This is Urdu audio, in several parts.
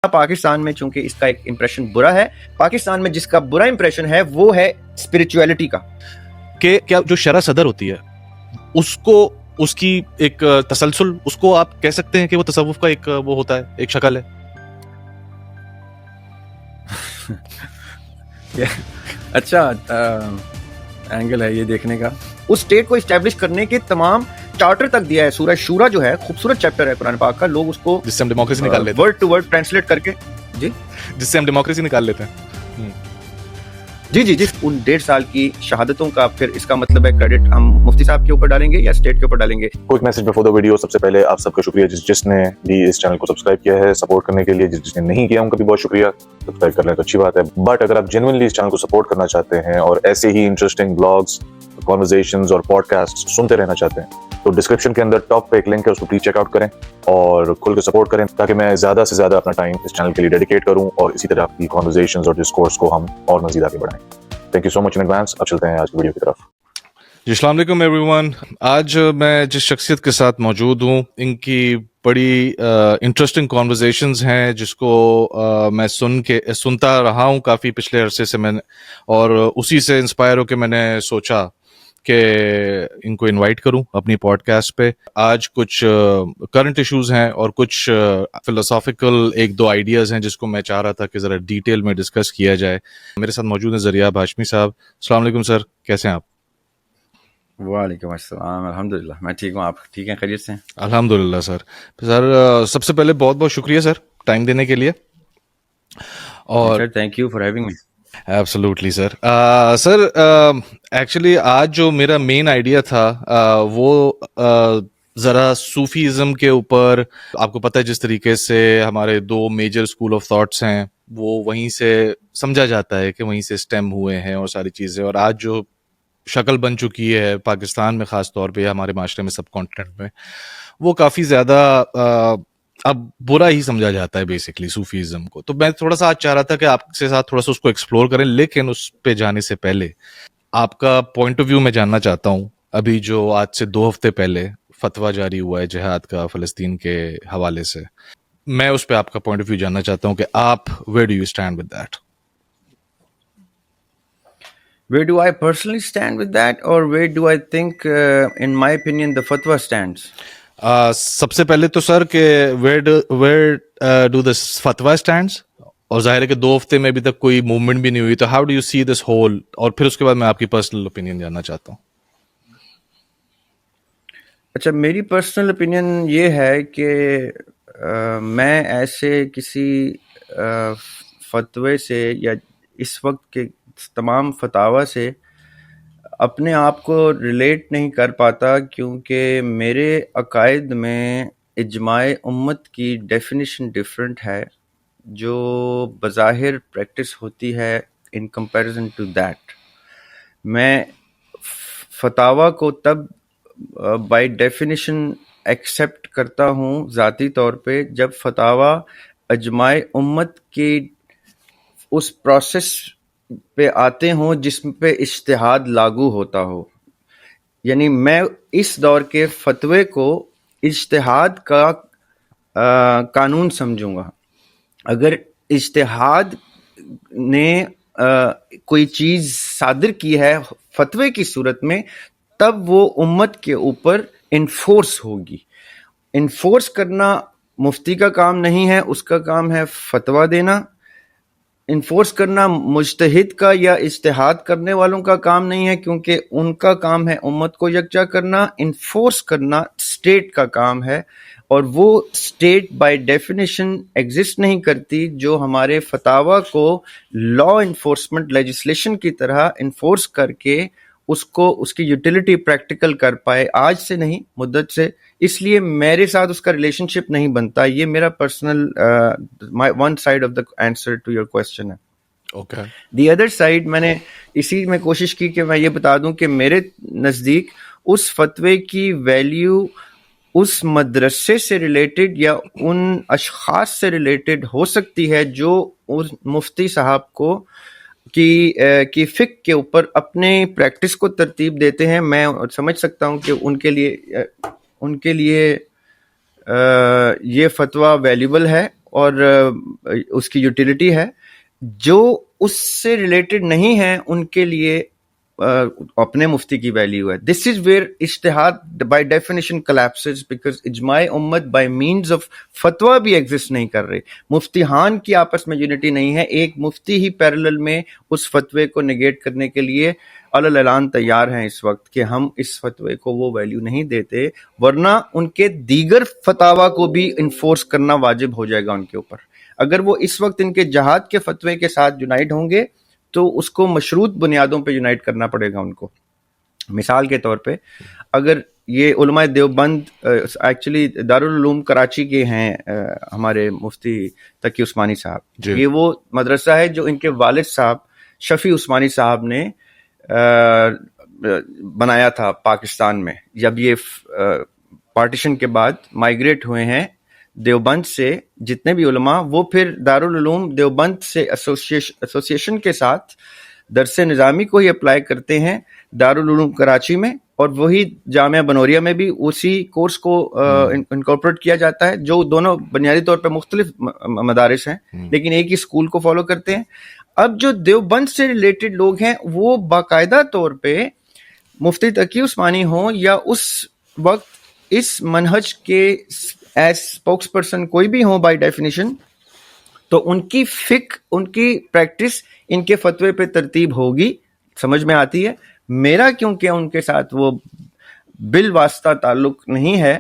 پاکستان میں چونکہ اس کا ایک امپریشن برا ہے، پاکستان میں جس کا برا امپریشن ہے وہ ہے اسپرچویلٹی کا، کہ کیا جو شرح صدر ہوتی ہے اس کو اس کی ایک تسلسل، اس کو آپ کہہ سکتے ہیں کہ وہ تصوف کا ایک وہ ہوتا ہے، ایک شکل ہے. اچھا اینگل ہے یہ دیکھنے کا. اس اسٹیٹ کو اسٹیبلش کرنے کے تمام چارٹر تک دیا ہے. سورہ شورا جو ہے خوبصورت چیپٹر ہے قرآن پاک کا، لوگ اس کو جس سے ہم ڈیموکریسی نکال لیتے ہیں، ورڈ ٹو ورڈ ٹرانسلیٹ کر کے جس سے ہم ڈیموکریسی نکال لیتے ہیں. جی ان 1.5 سال کی شہادتوں کا پھر اس کا مطلب ہے کریڈٹ ہم مفتی صاحب کے اوپر ڈالیں گے یا اسٹیٹ کے اوپر ڈالیں گے. Quick message before the video. سب سے پہلے آپ سب کا شکریہ جس نے بھی اس چینل کو سبسکرائب کیا ہے سپورٹ کرنے کے لیے. جس نے نہیں کیا ان کا بھی بہت شکریہ. سبسکرائب کر لیں تو اچھی بات ہے. بٹ اگر آپ جینوئنلی اس چینل کو سپورٹ کرنا چاہتے ہیں اور ایسے ہی انٹرسٹنگ بلاگز، کانورزیشنز اور پوڈ کاسٹ سنتے رہنا چاہتے ہیں تو ڈسکرپشن کے اندر ٹاپ پہ ایک لنک ہے، اس کو پلیز چیک آؤٹ کریں اور کھل کے سپورٹ کریں تاکہ میں زیادہ سے زیادہ اپنا ٹائم اس چینل کے لیے ڈیڈیکیٹ کروں اور اسی طرح کی کانورزیشنز اور ڈسکورس کو ہم اور مزید آگے بڑھائیں. Thank you so much in advance. اب چلتے ہیں آج کی ویڈیو کی طرف. جی السلام علیکم ایوری ون. آج میں جس شخصیت کے ساتھ موجود ہوں ان کی بڑی انٹرسٹنگ کانورزیشنز ہیں جس کو میں سنتا رہا ہوں کافی پچھلے عرصے سے میں نے، اور اسی سے انسپائر ہو کے میں نے سوچا کہ ان کو انوائٹ کروں اپنی پوڈ کاسٹ پہ. آج کچھ کرنٹ ایشوز ہیں اور کچھ فلسافیکل ایک دو آئیڈیاز ہیں جس کو میں چاہ رہا تھا کہ ذرا ڈیٹیل میں ڈسکس کیا جائے. میرے ساتھ موجود ہیں ذریعہ ہاشمی صاحب. السلام علیکم سر، کیسے ہیں آپ؟ وعلیکم السلام. الحمدللہ میں ٹھیک ہوں. آپ ٹھیک ہیں؟ خیریت سے ہیں؟ الحمدللہ سر. سب سے پہلے بہت بہت شکریہ سر ٹائم دینے کے لیے. اور thank you for having me. Absolutely sir. Sir actually آج جو میرا مین آئیڈیا تھا وہ ذرا صوفیزم کے اوپر. آپ کو پتہ ہے جس طریقے سے ہمارے دو میجر اسکول آف تھاٹس ہیں وہ وہیں سے سمجھا جاتا ہے کہ وہیں سے اسٹیم ہوئے ہیں اور ساری چیزیں، اور آج جو شکل بن چکی ہے پاکستان میں خاص طور پہ ہمارے معاشرے میں سب کانٹیننٹ میں، وہ کافی زیادہ اب برا ہی سمجھا جاتا ہے بیسکلی صوفیزم کو. تو میں تھوڑا سا آج چاہ رہا تھا کہ آپ کے ساتھ تھوڑا سا اس کو ایکسپلور کریں، لیکن اس پہ جانے سے پہلے آپ کا پوائنٹ آف ویو میں جاننا چاہتا ہوں. ابھی جو آج سے 2 ہفتے پہلے فتویٰ جاری ہوا ہے جہاد کا فلسطین کے حوالے سے، میں اس پہ آپ کا پوائنٹ آف ویو جاننا چاہتا ہوں کہ آپ where do you stand with that? Where do I personally stand with that, or where do I think, in my opinion, the fatwa stands? سب سے پہلے تو سر کہ where do the فتویٰ stands، اور ظاہر ہے کہ 2 ہفتے میں ابھی تک کوئی موومنٹ بھی نہیں ہوئی، تو how do you see this whole، اور پھر اس کے بعد میں آپ کی پرسنل اوپینین جاننا چاہتا ہوں. اچھا، میری پرسنل اوپینین یہ ہے کہ میں ایسے کسی فتوے سے یا اس وقت کے تمام فتاوی سے اپنے آپ کو ریلیٹ نہیں کر پاتا، کیونکہ میرے عقائد میں اجماع امت کی ڈیفینیشن ڈیفرنٹ ہے جو بظاہر پریکٹس ہوتی ہے ان کمپیریزن ٹو دیٹ. میں فتاوی کو تب بائی ڈیفینیشن ایکسیپٹ کرتا ہوں ذاتی طور پہ جب فتاوی اجماع امت کی اس پروسیس پہ آتے ہوں جس پہ اجتہاد لاگو ہوتا ہو. یعنی میں اس دور کے فتوے کو اجتہاد کا قانون سمجھوں گا. اگر اجتہاد نے کوئی چیز صادر کی ہے فتوے کی صورت میں، تب وہ امت کے اوپر انفورس ہوگی. انفورس کرنا مفتی کا کام نہیں ہے، اس کا کام ہے فتویٰ دینا. انفورس کرنا مجتہد کا یا اجتہاد کرنے والوں کا کام نہیں ہے، کیونکہ ان کا کام ہے امت کو یکجا کرنا. انفورس کرنا اسٹیٹ کا کام ہے، اور وہ اسٹیٹ بائی ڈیفینیشن ایگزسٹ نہیں کرتی جو ہمارے فتاوی کو لا انفورسمنٹ لیجسلیشن کی طرح انفورس کر کے اس کو اس کی یوٹیلیٹی پریکٹیکل کر پائے. آج سے نہیں، مدت سے. اس لیے میرے ساتھ اس کا ریلیشن شپ نہیں بنتا. یہ میرا personal one side of the answer to your question ہے. اوکے. دی ادر سائڈ، میں نے اسی میں کوشش کی کہ میں یہ بتا دوں کہ میرے نزدیک اس فتوے کی ویلیو اس مدرسے سے ریلیٹڈ یا ان اشخاص سے ریلیٹڈ ہو سکتی ہے جو اس مفتی صاحب کو کی فقہ کے اوپر اپنے پریکٹس کو ترتیب دیتے ہیں. میں سمجھ سکتا ہوں کہ ان کے لیے یہ فتویٰ ویلیبل ہے اور اس کی یوٹیلیٹی ہے. جو اس سے ریلیٹڈ نہیں ہیں ان کے لیے اپنے مفتی کی ویلیو ہے. دس از ویئر اجتہاد بائی ڈیفینیشن کلیپسز بیکاز اجماع امت بائی مینز آف فتویٰ بھی ایگزسٹ نہیں کر رہے. مفتیان کی آپس میں یونٹی نہیں ہے. ایک مفتی ہی پیرلل میں اس فتوے کو نگیٹ کرنے کے لیے علی اعلان تیار ہیں اس وقت کہ ہم اس فتوے کو وہ ویلیو نہیں دیتے, ورنہ ان کے دیگر فتاویٰ کو بھی انفورس کرنا واجب ہو جائے گا ان کے اوپر. اگر وہ اس وقت ان کے جہاد کے فتوے کے ساتھ یونائٹ ہوں گے تو اس کو مشروط بنیادوں پہ یونائٹ کرنا پڑے گا ان کو. مثال کے طور پہ اگر یہ علماء دیوبند ایکچولی دارالعلوم کراچی کے ہیں, ہمارے مفتی تقی عثمانی صاحب, یہ وہ مدرسہ ہے جو ان کے والد صاحب شفیع عثمانی صاحب نے بنایا تھا پاکستان میں. جب یہ پارٹیشن کے بعد مائیگریٹ ہوئے ہیں دیوبند سے جتنے بھی علماء, وہ پھر دارالعلوم دیوبند سے ایسوسیشن کے ساتھ درس نظامی کو ہی اپلائی کرتے ہیں دارالعلوم کراچی میں, اور وہی جامعہ بنوریا میں بھی اسی کورس کو انکارپوریٹ کیا جاتا ہے, جو دونوں بنیادی طور پہ مختلف مدارس ہیں لیکن ایک ہی اسکول کو فالو کرتے ہیں. اب جو دیوبند سے ریلیٹڈ لوگ ہیں وہ باقاعدہ طور پہ مفتی تقی عثمانی ہوں یا اس وقت اس منہج کے ایز اسپوکس پرسن کوئی بھی ہوں بائی ڈیفینیشن, تو ان کی فقہ ان کی پریکٹس ان کے فتوے پہ ترتیب ہوگی, سمجھ میں آتی ہے. میرا کیونکہ ان کے ساتھ وہ بالواسطہ تعلق نہیں ہے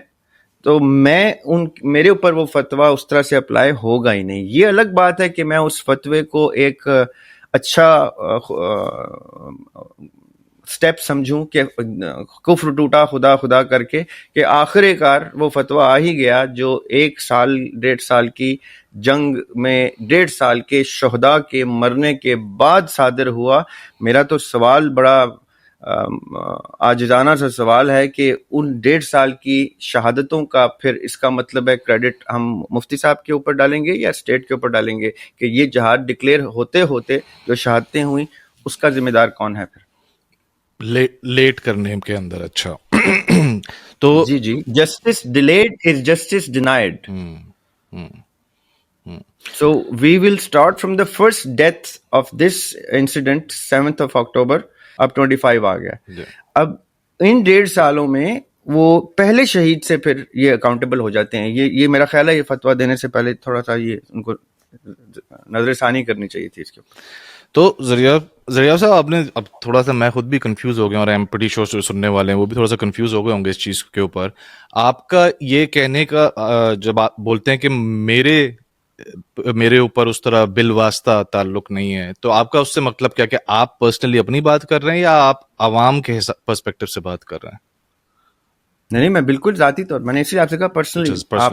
تو میرے اوپر وہ فتویٰ اس طرح سے اپلائی ہوگا ہی نہیں. یہ الگ بات ہے کہ میں اس فتوے کو ایک اچھا سٹیپ سمجھوں کہ کفر ٹوٹا خدا خدا کر کے, کہ آخر کار وہ فتویٰ آ ہی گیا جو 1 سال 1.5 سال کی جنگ میں 1.5 سال کے شہداء کے مرنے کے بعد صادر ہوا. میرا تو سوال بڑا عاجزانہ سا سوال ہے کہ ان 1.5 سال کی شہادتوں کا پھر اس کا مطلب ہے کریڈٹ ہم مفتی صاحب کے اوپر ڈالیں گے یا اسٹیٹ کے اوپر ڈالیں گے کہ یہ جہاد ڈکلیئر ہوتے ہوتے جو شہادتیں ہوئیں اس کا ذمہ دار کون ہے پھر لیٹ کرنے کے اندر. اچھا تو جی justice delayed is justice denied. So we will start from the first death of this incident 7th of October. اب 25 آ گیا. اب ان 1.5 سالوں میں وہ پہلے شہید سے پھر یہ اکاؤنٹیبل ہو جاتے ہیں. یہ میرا خیال ہے یہ فتویٰ دینے سے پہلے تھوڑا سا یہ ان کو نظر ثانی کرنی چاہیے تھی اس کے اوپر. تو ذریعہ صاحب آپ نے اب تھوڑا سا, میں خود بھی کنفیوز ہو گیا اور ایم پریٹی شیور جو سننے والے ہیں وہ بھی تھوڑا سا کنفیوز ہو گئے ہوں گے اس چیز کے اوپر. آپ کا یہ کہنے کا جب آپ بولتے ہیں کہ میرے اوپر اس طرح بالواسطہ تعلق نہیں ہے, تو آپ کا اس سے مطلب کیا کہ آپ پرسنلی اپنی بات کر رہے ہیں یا آپ عوام کے پرسپیکٹو سے بات کر رہے ہیں؟ نہیں میں بالکل ذاتی طور, میں نے اسی آپ سے کہا پرسنلی.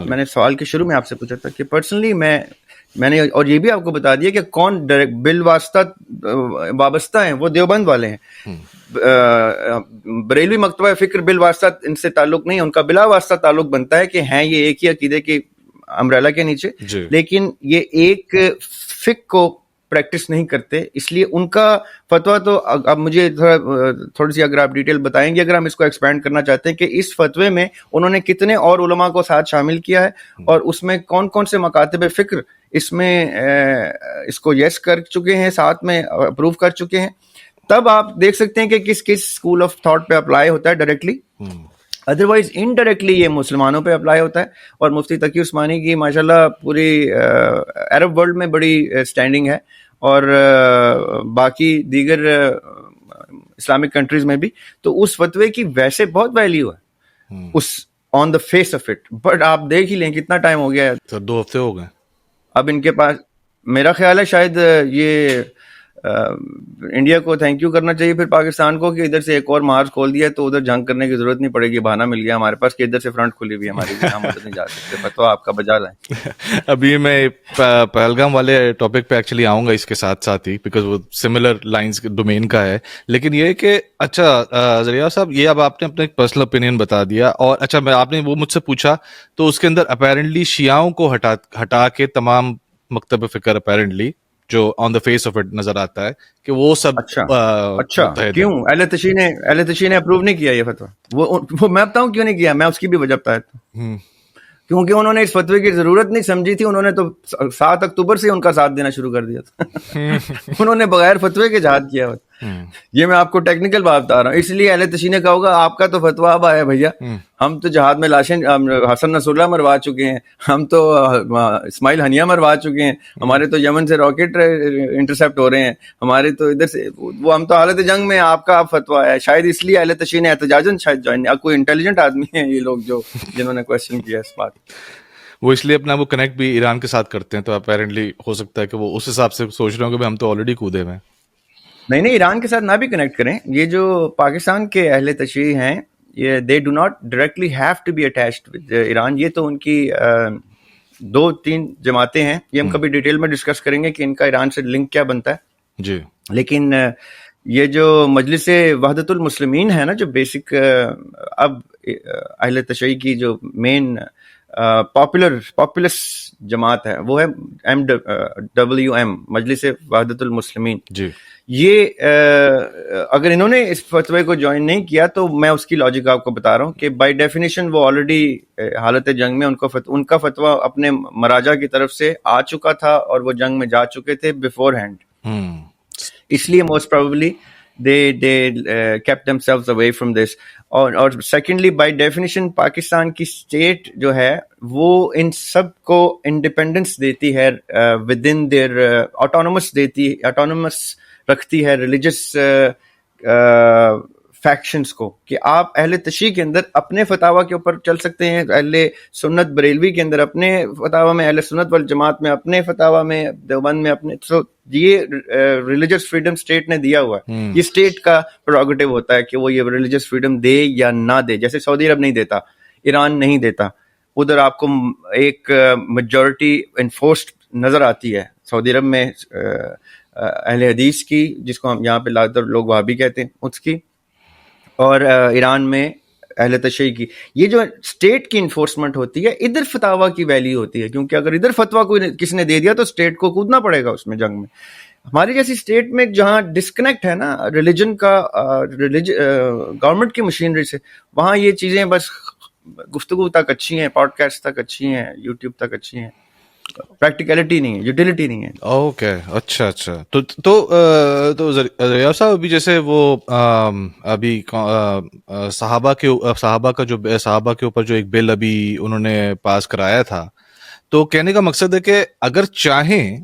میں نے سوال کے شروع میں آپ سے پوچھا تھا کہ پرسنلی میں نے, اور یہ بھی آپ کو بتا دیا کہ کون بالواسطہ وابستہ ہیں, وہ دیوبند والے ہیں. بریلوی مکتبہ فکر بالواسطہ ان سے تعلق نہیں ہے, ان کا بلا واسطہ تعلق بنتا ہے کہ ہیں یہ ایک ہی عقیدے کے امبریلا کے نیچے, لیکن یہ ایک فقہ کو پریکٹس نہیں کرتے. اس لیے ان کا فتویٰ تو اب مجھے تھوڑی سی اگر آپ ڈیٹیل بتائیں گے, اگر ہم اس کو ایکسپینڈ کرنا چاہتے ہیں کہ اس فتوے میں انہوں نے کتنے اور علماء کو ساتھ شامل کیا ہے اور اس میں کون کون سے مکاتب فکر اس میں اس کو یس کر چکے ہیں, ساتھ میں اپروو کر چکے ہیں, تب آپ دیکھ سکتے ہیں کہ کس کس اسکول آف تھاٹ پہ اپلائی ہوتا ہے ڈائریکٹلی. ادروائز انڈائریکٹلی یہ مسلمانوں پہ اپلائی ہوتا ہے. اور مفتی تقی عثمانی کی ماشاءاللہ پوری عرب ورلڈ میں بڑی اسٹینڈنگ ہے اور باقی دیگر اسلامک کنٹریز میں بھی. تو اس فتوے کی ویسے بہت ویلیو ہے اس on the face of it, but آپ دیکھ ہی لیں کتنا ٹائم ہو گیا ہے, 2 ہفتے ہو گئے اب ان کے پاس. میرا خیال ہے شاید یہ انڈیا کو تھینک یو کرنا چاہیے پھر پاکستان کو کہ ادھر سے ایک اور مارچ کھول دیا تو ادھر جنگ کرنے کی ضرورت نہیں پڑے گی. بہانہ مل گیا ہمارے پاس کہ ادھر سے فرنٹ کھلی ہوئی ہماری, ہم ادھر نہیں جا سکتے. فتویٰ آپ کا بجا لائیں. ابھی میں پہلگام والے ٹاپک پہ ایکچولی آؤں گا اس کے ساتھ ساتھ ہی, بیکاز وہ سملر لائنز ڈومین کا ہے. لیکن یہ کہ اچھا ذریعہ صاحب, یہ اب آپ نے اپنا ایک پرسنل اوپینین بتا دیا, اور اچھا میں آپ نے وہ مجھ سے پوچھا تو اس کے اندر اپیرنٹلی شیعوں کو ہٹا کے تمام مکتب فکر اپیرنٹلی جو آن دا فیس آف اٹ نظر آتا ہے کہ وہ سب. اچھا کیوں اہل تشیع نے اپروو نہیں کیا یہ فتویٰ؟ وہ میں بتاؤں کیوں نہیں کیا, میں اس کی بھی وجہ بتایا تھا. کیونکہ انہوں نے اس فتوے کی ضرورت نہیں سمجھی تھی. انہوں نے تو 7 اکتوبر سے ان کا ساتھ دینا شروع کر دیا تھا. انہوں نے بغیر فتوے کے جہاد کیا. یہ میں آپ کو ٹیکنیکل بات بتا رہا ہوں. اس لیے اہل تشیع نے کہا ہوگا آپ کا تو فتویٰ اب آیا بھیا, ہم تو جہاد میں لاشیں حسن نصر اللہ مروا چکے ہیں, ہم تو اسماعیل ہنیہ مروا چکے ہیں, ہمارے تو یمن سے راکٹ انٹرسپٹ ہو رہے ہیں, ہمارے تو ادھر سے وہ, ہم تو حالت جنگ میں, آپ کا اب فتویٰ ہے. شاید اس لیے اہل تشیع نے احتجاجاً شاید جوائن, کوئی انٹیلیجنٹ آدمی ہیں یہ لوگ جو جنہوں نے کوشچن کیا اس بات. وہ اس لیے اپنا وہ کنیکٹ بھی ایران کے ساتھ کرتے ہیں, تو اپیرنٹلی ہو سکتا ہے کہ وہ اس حساب سے سوچ رہے ہوں کہ ہم تو آلریڈی کودے ہوئے ہیں. نہیں, ایران کے ساتھ نہ بھی کنیکٹ کریں. یہ جو پاکستان کے اہل تشیع ہیں, یہ they do not directly have to be attached with Iran. یہ تو ان کی 2-3 جماعتیں ہیں, یہ ہم کبھی ڈیٹیل میں ڈسکس کریں گے کہ ان کا ایران سے لنک کیا بنتا ہے جی. لیکن یہ جو مجلس وحدت المسلمین ہے نا, جو بیسک اب اہل تشیع کی جو مین پاپولس جماعت ہے, وہ ہے MWM, مجلس وحدت المسلمین. جی. یہ اگر انہوں نے اس فتوے کو جوائن نہیں کیا تو میں اس کی لاجک آپ کو بتا رہا ہوں کہ بائی ڈیفینیشن وہ آلریڈی حالت جنگ میں, ان کا فتویٰ اپنے مراجع کی طرف سے آ چکا تھا اور وہ جنگ میں جا چکے تھے بیفور ہینڈ. اس لیے most probably they kept themselves away from this. اور سیکنڈلی بائی ڈیفینیشن پاکستان کی اسٹیٹ جو ہے وہ ان سب کو انڈیپینڈنس دیتی ہے, ود ان دیئر آٹونومس رکھتی ہے ریلیجس فیکشنز کو, کہ آپ اہل تشیع کے اندر اپنے فتاویٰ کے اوپر چل سکتے ہیں, اہل سنت بریلوی کے اندر اپنے فتاویٰ میں, اہل سنت والجماعت میں اپنے فتاویٰ میں, دیوبند میں اپنے. سو یہ ریلیجس فریڈم اسٹیٹ نے دیا ہوا ہے. یہ اسٹیٹ کا پروگیٹو ہوتا ہے کہ وہ یہ ریلیجس فریڈم دے یا نہ دے. جیسے سعودی عرب نہیں دیتا, ایران نہیں دیتا, ادھر آپ کو ایک میجورٹی انفورسڈ نظر آتی ہے سعودی عرب میں اہل حدیث کی, جس کو ہم یہاں پہ زیادہ تر لوگ وہابی کہتے ہیں, اس کی, اور ایران میں اہل تشیع کی. یہ جو اسٹیٹ کی انفورسمنٹ ہوتی ہے, ادھر فتاویٰ کی ویلیو ہوتی ہے, کیونکہ اگر ادھر فتویٰ کوئی کسی نے دے دیا تو اسٹیٹ کو کودنا پڑے گا اس میں جنگ میں. ہماری جیسی اسٹیٹ میں جہاں ڈسکنیکٹ ہے نا ریلیجن کا گورنمنٹ کی مشینری سے, وہاں یہ چیزیں بس گفتگو تک اچھی ہیں, پوڈ کاسٹ تک اچھی ہیں, یوٹیوب تک اچھی ہیں, پریکٹیکلٹی نہیں ہے, یوٹیلٹی نہیں ہے. اوکے, اچھا. تو ریاض صاحب, ابھی جیسے وہ ابھی صحابہ کے اوپر جو ایک بل ابھی انہوں نے پاس کرایا تھا, تو کہنے کا مقصد ہے کہ اگر چاہیں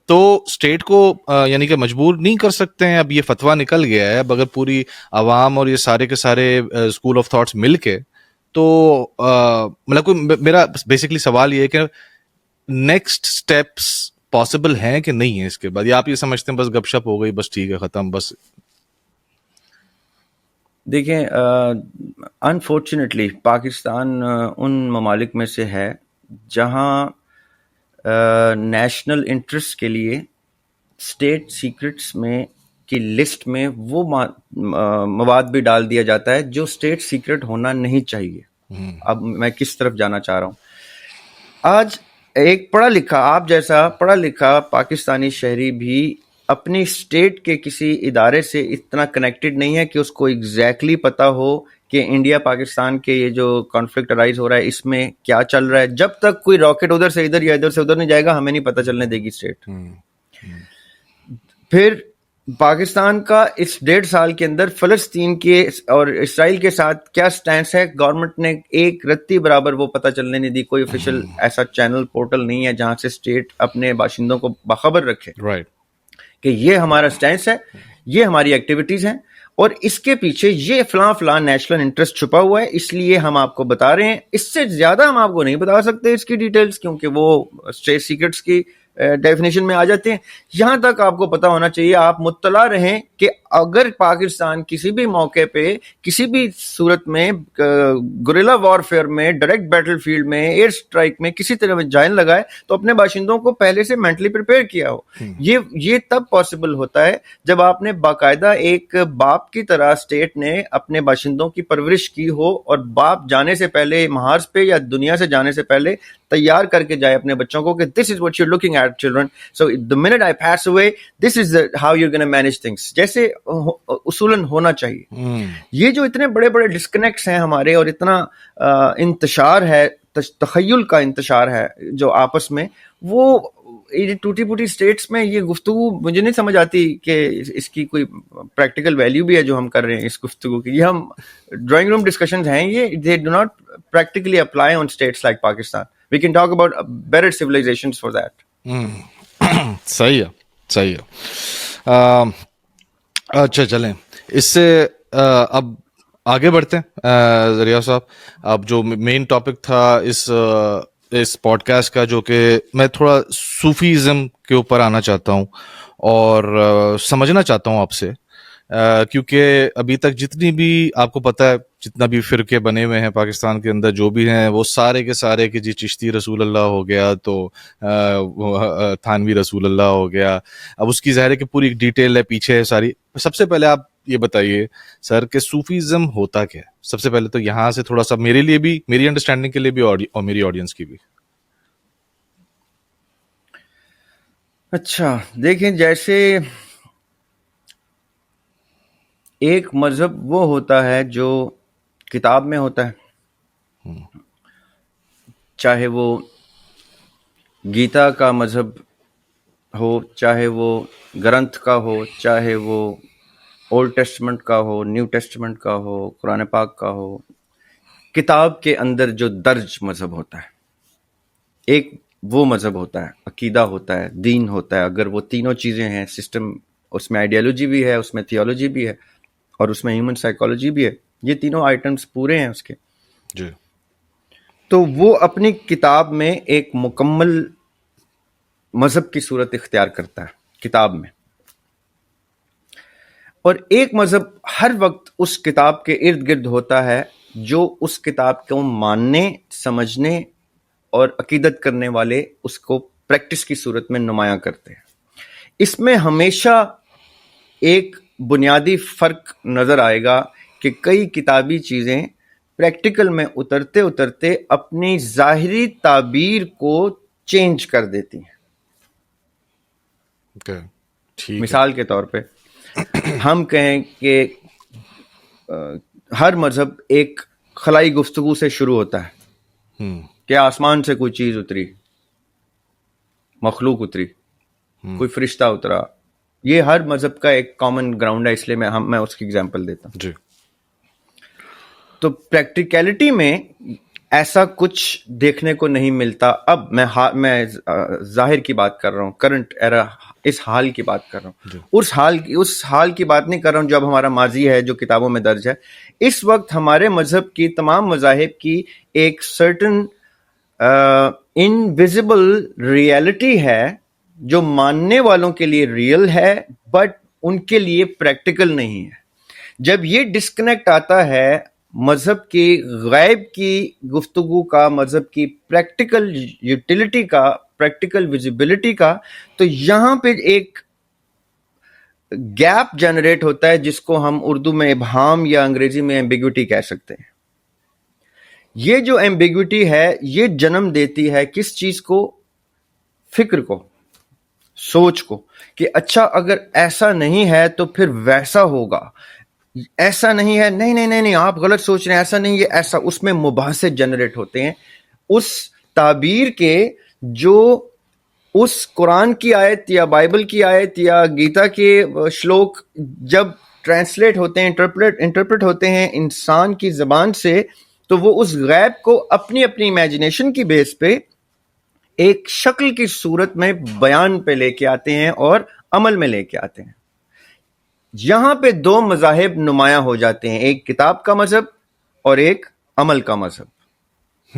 تو اسٹیٹ کو یعنی کہ مجبور نہیں کر سکتے ہیں. اب یہ فتویٰ نکل گیا ہے, اب اگر پوری عوام اور یہ سارے کے سارے اسکول آف تھاٹس مل کے, تو مطلب میرا بیسکلی سوال یہ ہے کہ نیکسٹ اسٹیپس پاسبل ہیں کہ نہیں ہیں اس کے بعد, یا آپ یہ سمجھتے ہیں بس گپ شپ ہو گئی, بس ٹھیک ہے, ختم بس؟ دیکھیں, انفارچونیٹلی پاکستان ان ممالک میں سے ہے جہاں نیشنل انٹرسٹ کے لیے اسٹیٹ سیکرٹس میں کی لسٹ میں وہ مواد بھی ڈال دیا جاتا ہے جو اسٹیٹ سیکرٹ ہونا نہیں چاہیے. اب میں کس طرف جانا چاہ رہا ہوں. آج ایک پڑھا لکھا, آپ جیسا پڑھا لکھا پاکستانی شہری بھی اپنی اسٹیٹ کے کسی ادارے سے اتنا کنیکٹڈ نہیں ہے کہ اس کو ایگزیکٹلی پتا ہو کہ انڈیا پاکستان کے یہ جو کانفلکٹ ارائز ہو رہا ہے اس میں کیا چل رہا ہے. جب تک کوئی راکٹ ادھر سے ادھر یا ادھر سے ادھر نہیں جائے گا, ہمیں نہیں پتہ چلنے دے گی اسٹیٹ. پھر پاکستان کا اس 1.5 سال کے اندر فلسطین کے اور اسرائیل کے ساتھ کیا سٹینس ہے, گورنمنٹ نے ایک رتی برابر وہ پتہ چلنے نہیں دی. کوئی آفیشیل ایسا چینل پورٹل نہیں ہے جہاں سے اسٹیٹ اپنے باشندوں کو باخبر رکھے کہ یہ ہمارا سٹینس ہے, یہ ہماری ایکٹیویٹیز ہیں, اور اس کے پیچھے یہ فلاں نیشنل انٹرسٹ چھپا ہوا ہے, اس لیے ہم آپ کو بتا رہے ہیں. اس سے زیادہ ہم آپ کو نہیں بتا سکتے اس کی ڈیٹیلز, کیونکہ وہ اسٹیٹ سیکرٹس کی ڈیفینیشن میں آ جاتے ہیں. یہاں تک آپ کو پتا ہونا چاہیے, آپ مطلع رہیں کہ اگر پاکستان کسی بھی موقع پہ کسی بھی صورت میں گوریلا وارفیئر میں, ڈائریکٹ بیٹل فیلڈ میں, ایئر اسٹرائک میں کسی طرح جائن لگائے تو اپنے باشندوں کو پہلے سے مینٹلی پریپیئر کیا ہو. یہ تب پاسبل ہوتا ہے جب آپ نے باقاعدہ ایک باپ کی طرح اسٹیٹ نے اپنے باشندوں کی پرورش کی ہو, اور باپ جانے سے پہلے محاذ پہ یا دنیا سے جانے سے پہلے تیار کر کے جائے اپنے بچوں کو کہ this is what you're looking at children, so the minute I pass away this is how you're going to manage things, جیسے اصولاً ہونا چاہیے. یہ جو اتنے بڑے بڑے ڈسکنیکٹس ہیں ہمارے, اور اتنا انتشار ہے تخیل کا انتشار ہے جو آپس میں، وہ ٹوٹی پوٹی اسٹیٹس میں یہ گفتگو مجھے نہیں سمجھ آتی کہ اس کی کوئی پریکٹیکل ویلیو بھی ہے جو ہم کر رہے ہیں اس گفتگو کی. یہ ہم ڈرائنگ روم ڈسکشنز ہیں، یہ they do not practically apply on states like Pakistan. We can talk about better civilizations for that. صحیح ہے، صحیح ہے. اچھا چلیں اس سے اب آگے بڑھتے ہیں. ذریعہ صاحب، اب جو مین ٹاپک تھا اس پوڈ کاسٹ کا، جو کہ میں تھوڑا صوفیزم کے اوپر آنا چاہتا ہوں اور سمجھنا چاہتا ہوں آپ سے، کیونکہ ابھی تک جتنی بھی آپ کو پتہ ہے، جتنا بھی فرقے بنے ہوئے ہیں پاکستان کے اندر جو بھی ہیں، وہ سارے کے سارے کہ جی چشتی رسول اللہ ہو گیا، تو تھانوی رسول اللہ ہو گیا. اب اس کی ظاہر ہے کہ پوری ایک ڈیٹیل ہے پیچھے ساری. سب سے پہلے آپ یہ بتائیے سر کہ صوفیزم ہوتا کیا ہے؟ سب سے پہلے تو یہاں سے تھوڑا سا میرے لیے بھی، میری انڈرسٹینڈنگ کے لیے بھی اور میری آڈینس کی بھی. اچھا دیکھیں، جیسے ایک مذہب وہ ہوتا ہے جو کتاب میں ہوتا ہے، چاہے وہ گیتا کا مذہب ہو، چاہے وہ گرنتھ کا ہو، چاہے وہ اولڈ ٹیسٹمنٹ کا ہو، نیو ٹیسٹمنٹ کا ہو، قرآن پاک کا ہو. کتاب کے اندر جو درج مذہب ہوتا ہے، ایک وہ مذہب ہوتا ہے، عقیدہ ہوتا ہے، دین ہوتا ہے. اگر وہ تینوں چیزیں ہیں، سسٹم، اس میں آئیڈیالوجی بھی ہے، اس میں تھیولوجی بھی ہے، اور اس میں ہیومن سائیکالوجی بھی ہے، یہ تینوں آئٹمس پورے ہیں اس کے، جی، تو وہ اپنی کتاب میں ایک مکمل مذہب کی صورت اختیار کرتا ہے کتاب میں. اور ایک مذہب ہر وقت اس کتاب کے ارد گرد ہوتا ہے جو اس کتاب کو ماننے، سمجھنے اور عقیدت کرنے والے اس کو پریکٹس کی صورت میں نمایاں کرتے ہیں. اس میں ہمیشہ ایک بنیادی فرق نظر آئے گا کہ کئی کتابی چیزیں پریکٹیکل میں اترتے اترتے اپنی ظاہری تعبیر کو چینج کر دیتی ہیں. مثال کے طور پہ ہم کہیں کہ ہر مذہب ایک خلائی گفتگو سے شروع ہوتا ہے کہ آسمان سے کوئی چیز اتری، مخلوق اتری، کوئی فرشتہ اترا. یہ ہر مذہب کا ایک کامن گراؤنڈ ہے، اس لیے میں اس کی اگزامپل دیتا ہوں. جی. تو پریکٹیکلٹی میں ایسا کچھ دیکھنے کو نہیں ملتا. اب میں ظاہر کی بات کر رہا ہوں، کرنٹ ایرا، اس حال کی بات کر رہا ہوں. اس حال کی بات نہیں کر رہا ہوں جب ہمارا ماضی ہے جو کتابوں میں درج ہے. اس وقت ہمارے مذہب کی تمام مذاہب کی ایک سرٹن انویزیبل ریئلٹی ہے جو ماننے والوں کے لیے ریئل ہے بٹ ان کے لیے پریکٹیکل نہیں ہے. جب یہ ڈسکنیکٹ آتا ہے مذہب کی غیب کی گفتگو کا، مذہب کی پریکٹیکل یوٹیلیٹی کا، پریکٹیکل ویزیبلٹی کا، تو یہاں پہ ایک گیپ جنریٹ ہوتا ہے جس کو ہم اردو میں ابہام یا انگریزی میں ایمبیگوٹی کہہ سکتے ہیں. یہ جو ایمبیگوٹی ہے یہ جنم دیتی ہے کس چیز کو؟ فکر کو، سوچ کو، کہ اچھا اگر ایسا نہیں ہے تو پھر ویسا ہوگا، ایسا نہیں ہے، نہیں نہیں نہیں نہیں آپ غلط سوچ رہے ہیں، ایسا نہیں، یہ ایسا. اس میں مباحثے جنریٹ ہوتے ہیں اس تعبیر کے جو اس قرآن کی آیت یا بائبل کی آیت یا گیتا کے شلوک جب ٹرانسلیٹ ہوتے ہیں، انٹرپریٹ ہوتے ہیں انسان کی زبان سے، تو وہ اس غیب کو اپنی اپنی امیجنیشن کی بیس پہ ایک شکل کی صورت میں بیان پہ لے کے آتے ہیں اور عمل میں لے کے آتے ہیں. یہاں پہ دو مذاہب نمایاں ہو جاتے ہیں، ایک کتاب کا مذہب اور ایک عمل کا مذہب.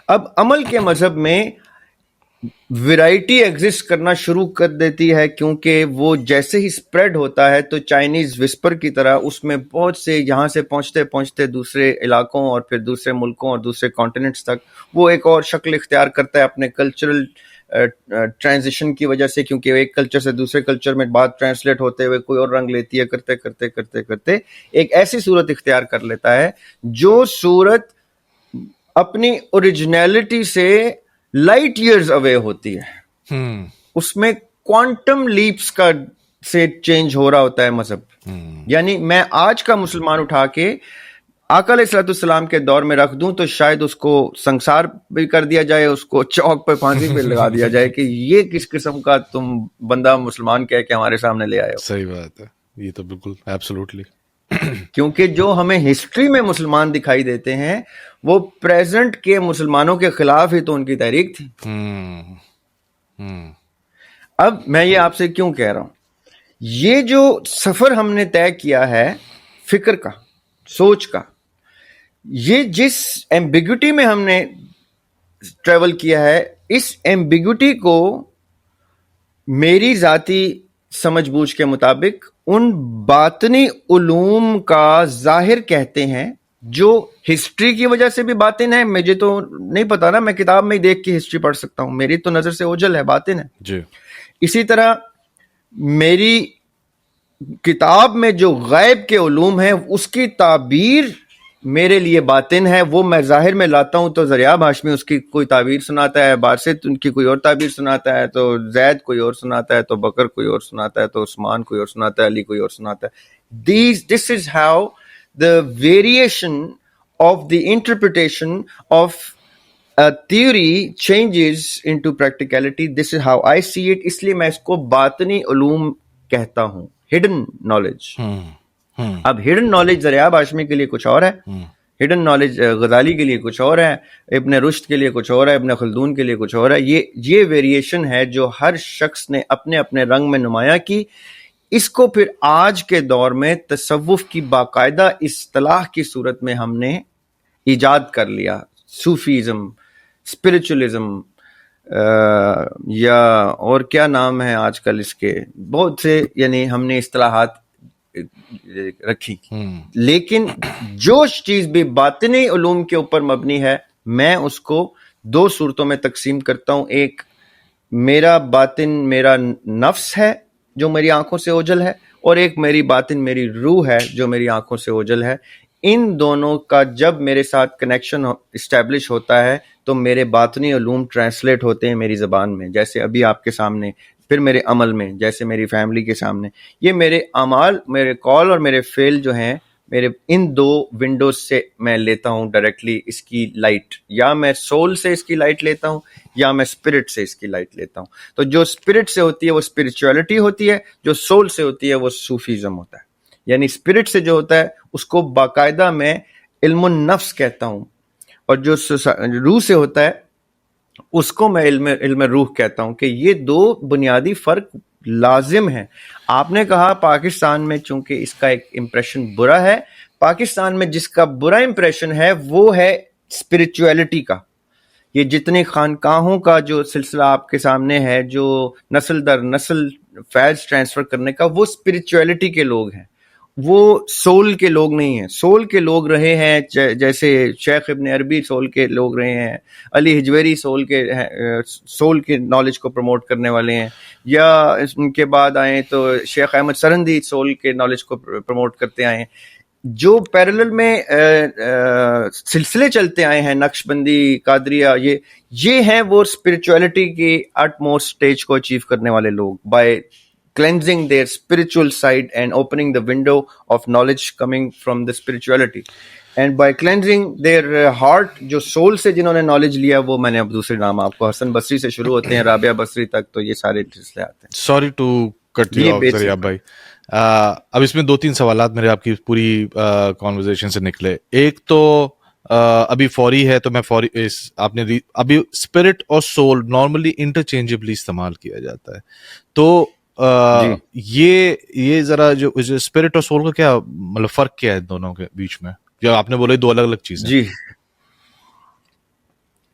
اب عمل کے مذہب میں ویرائٹی ایگزسٹ کرنا شروع کر دیتی ہے، کیونکہ وہ جیسے ہی سپریڈ ہوتا ہے تو چائنیز وسپر کی طرح اس میں بہت سے یہاں سے پہنچتے پہنچتے دوسرے علاقوں اور پھر دوسرے ملکوں اور دوسرے کانٹیننٹس تک وہ ایک اور شکل اختیار کرتا ہے اپنے کلچرل ٹرانزیشن کی وجہ سے، کیونکہ ایک کلچر سے دوسرے کلچر میں بات ٹرانسلیٹ ہوتے ہوئے کوئی اور رنگ لیتی ہے، کرتے کرتے کرتے کرتے ایک ایسی صورت اختیار کر لیتا ہے جو صورت اپنی اوریجنیلٹی سے لائٹ ایئرز اوے ہوتی ہے. اس میں کوانٹم لیپس کا سے چینج ہو رہا ہوتا ہے مذہب. یعنی میں آج کا مسلمان اٹھا کے آقا علیہ السلام کے دور میں رکھ دوں تو شاید اس کو سنسار بھی کر دیا جائے, اس کو چوک پہ پھانسی پہ لگا دیا جائے کہ یہ کس قسم کا تم بندہ مسلمان کہہ کے ہمارے سامنے لے آئے ہو. صحیح بات ہے, یہ تو بالکل ایبسولوٹلی. کیونکہ جو ہمیں ہسٹری میں مسلمان دکھائی دیتے ہیں وہ پریزنٹ کے مسلمانوں کے خلاف ہی تو ان کی تحریک تھی. اب میں یہ آپ سے کیوں کہہ رہا ہوں, یہ جو سفر ہم نے طے کیا ہے فکر کا, سوچ کا, یہ جس ایمبیگوٹی میں ہم نے ٹریول کیا ہے, اس ایمبیگوٹی کو میری ذاتی سمجھ بوجھ کے مطابق ان باطنی علوم کا ظاہر کہتے ہیں جو ہسٹری کی وجہ سے بھی باطن ہے. مجھے تو نہیں پتا نا, میں کتاب میں ہی دیکھ کے ہسٹری پڑھ سکتا ہوں, میری تو نظر سے اوجھل ہے, باطن ہے جی. اسی طرح میری کتاب میں جو غیب کے علوم ہیں اس کی تعبیر میرے لیے باطن ہے, وہ میں ظاہر میں لاتا ہوں. تو زریاب ہاشمی اس کی کوئی تعبیر سناتا ہے, باسط ان کی کوئی اور تعبیر سناتا ہے, تو زید کوئی اور سناتا ہے, تو بکر کوئی اور سناتا ہے, تو عثمان کوئی اور سناتا ہے, علی کوئی اور سناتا ہے. This is how the variation of the interpretation of a theory changes into practicality. This is how I see it. اس لیے میں اس کو باطنی علوم کہتا ہوں, hidden knowledge. اب ہڈن نالج زریاب ہاشمی کے لیے کچھ اور ہے, ہڈن نالج غزالی کے لیے کچھ اور ہے, ابن رشد کے لیے کچھ اور ہے, ابن خلدون کے لیے کچھ اور ہے. یہ ویریشن ہے جو ہر شخص نے اپنے اپنے رنگ میں نمایاں کی. اس کو پھر آج کے دور میں تصوف کی باقاعدہ اصطلاح کی صورت میں ہم نے ایجاد کر لیا. صوفیزم, اسپرچولزم, یا اور کیا نام ہے آج کل اس کے, بہت سے یعنی ہم نے اصطلاحات رکھی. لیکن جو چیز بھی باطنی علوم کے اوپر مبنی ہے میں اس کو دو صورتوں میں تقسیم کرتا ہوں. ایک میرا باطن میرا نفس ہے جو میری آنکھوں سے اوجھل ہے, اور ایک میری باطن میری روح ہے جو میری آنکھوں سے اوجھل ہے. ان دونوں کا جب میرے ساتھ کنیکشن اسٹیبلش ہوتا ہے تو میرے باطنی علوم ٹرانسلیٹ ہوتے ہیں میری زبان میں, جیسے ابھی آپ کے سامنے, پھر میرے عمل میں, جیسے میری فیملی کے سامنے. یہ میرے اعمال, میرے کال اور میرے فعل جو ہیں, میرے ان دو ونڈوز سے میں لیتا ہوں ڈائریکٹلی اس کی لائٹ. یا میں سول سے اس کی لائٹ لیتا ہوں یا میں اسپرٹ سے اس کی لائٹ لیتا ہوں. تو جو اسپرٹ سے ہوتی ہے وہ اسپرچولیٹی ہوتی ہے, جو سول سے ہوتی ہے وہ صوفیزم ہوتا ہے. یعنی اسپرٹ سے جو ہوتا ہے اس کو باقاعدہ میں علم النفس کہتا ہوں, اور جو روح سے ہوتا ہے اس کو میں علم روح کہتا ہوں. کہ یہ دو بنیادی فرق لازم ہیں. آپ نے کہا پاکستان میں چونکہ اس کا ایک امپریشن برا ہے, پاکستان میں جس کا برا امپریشن ہے وہ ہے اسپرچولیٹی کا. یہ جتنے خانقاہوں کا جو سلسلہ آپ کے سامنے ہے, جو نسل در نسل فیض ٹرانسفر کرنے کا, وہ اسپرچولیٹی کے لوگ ہیں, وہ سول کے لوگ نہیں ہیں. سول کے لوگ رہے ہیں جیسے شیخ ابن عربی سول کے لوگ رہے ہیں, علی حجویری سول کے نالج کو پروموٹ کرنے والے ہیں, یا ان کے بعد آئیں تو شیخ احمد سرندی سول کے نالج کو پروموٹ کرتے آئے ہیں. جو پیرلل میں سلسلے چلتے آئے ہیں, نقش بندی, قادریہ, یہ ہیں وہ اسپرچولیٹی کی اٹ موسٹ سٹیج کو اچیو کرنے والے لوگ, by cleansing their spiritual side and opening the window of knowledge coming from the spirituality, and by cleansing their heart, جو soul سے جنہوں نے knowledge لیا, وہ میں نے اب دوسرے نام آپ کو, حسن بصری سے شروع ہوتے ہیں رابعہ بصری تک, تو یہ سارے سلسلے آتے ہیں. Sorry to cut you off Zaryab بھائی, اب اس میں دو تین سوالات میرے آپ کی پوری کانورزیشن سے نکلے. ایک تو ابھی فوری ہے تو میں فوری, آپ نے ابھی اسپرٹ اور سول نارملی انٹرچینجبلی استعمال کیا جاتا ہے, تو یہ ذرا جو اسپرٹ اور سول کا کیا مطلب فرق کیا ہے دونوں کے بیچ میں, جو آپ نے بولے دو الگ الگ چیزیں. جی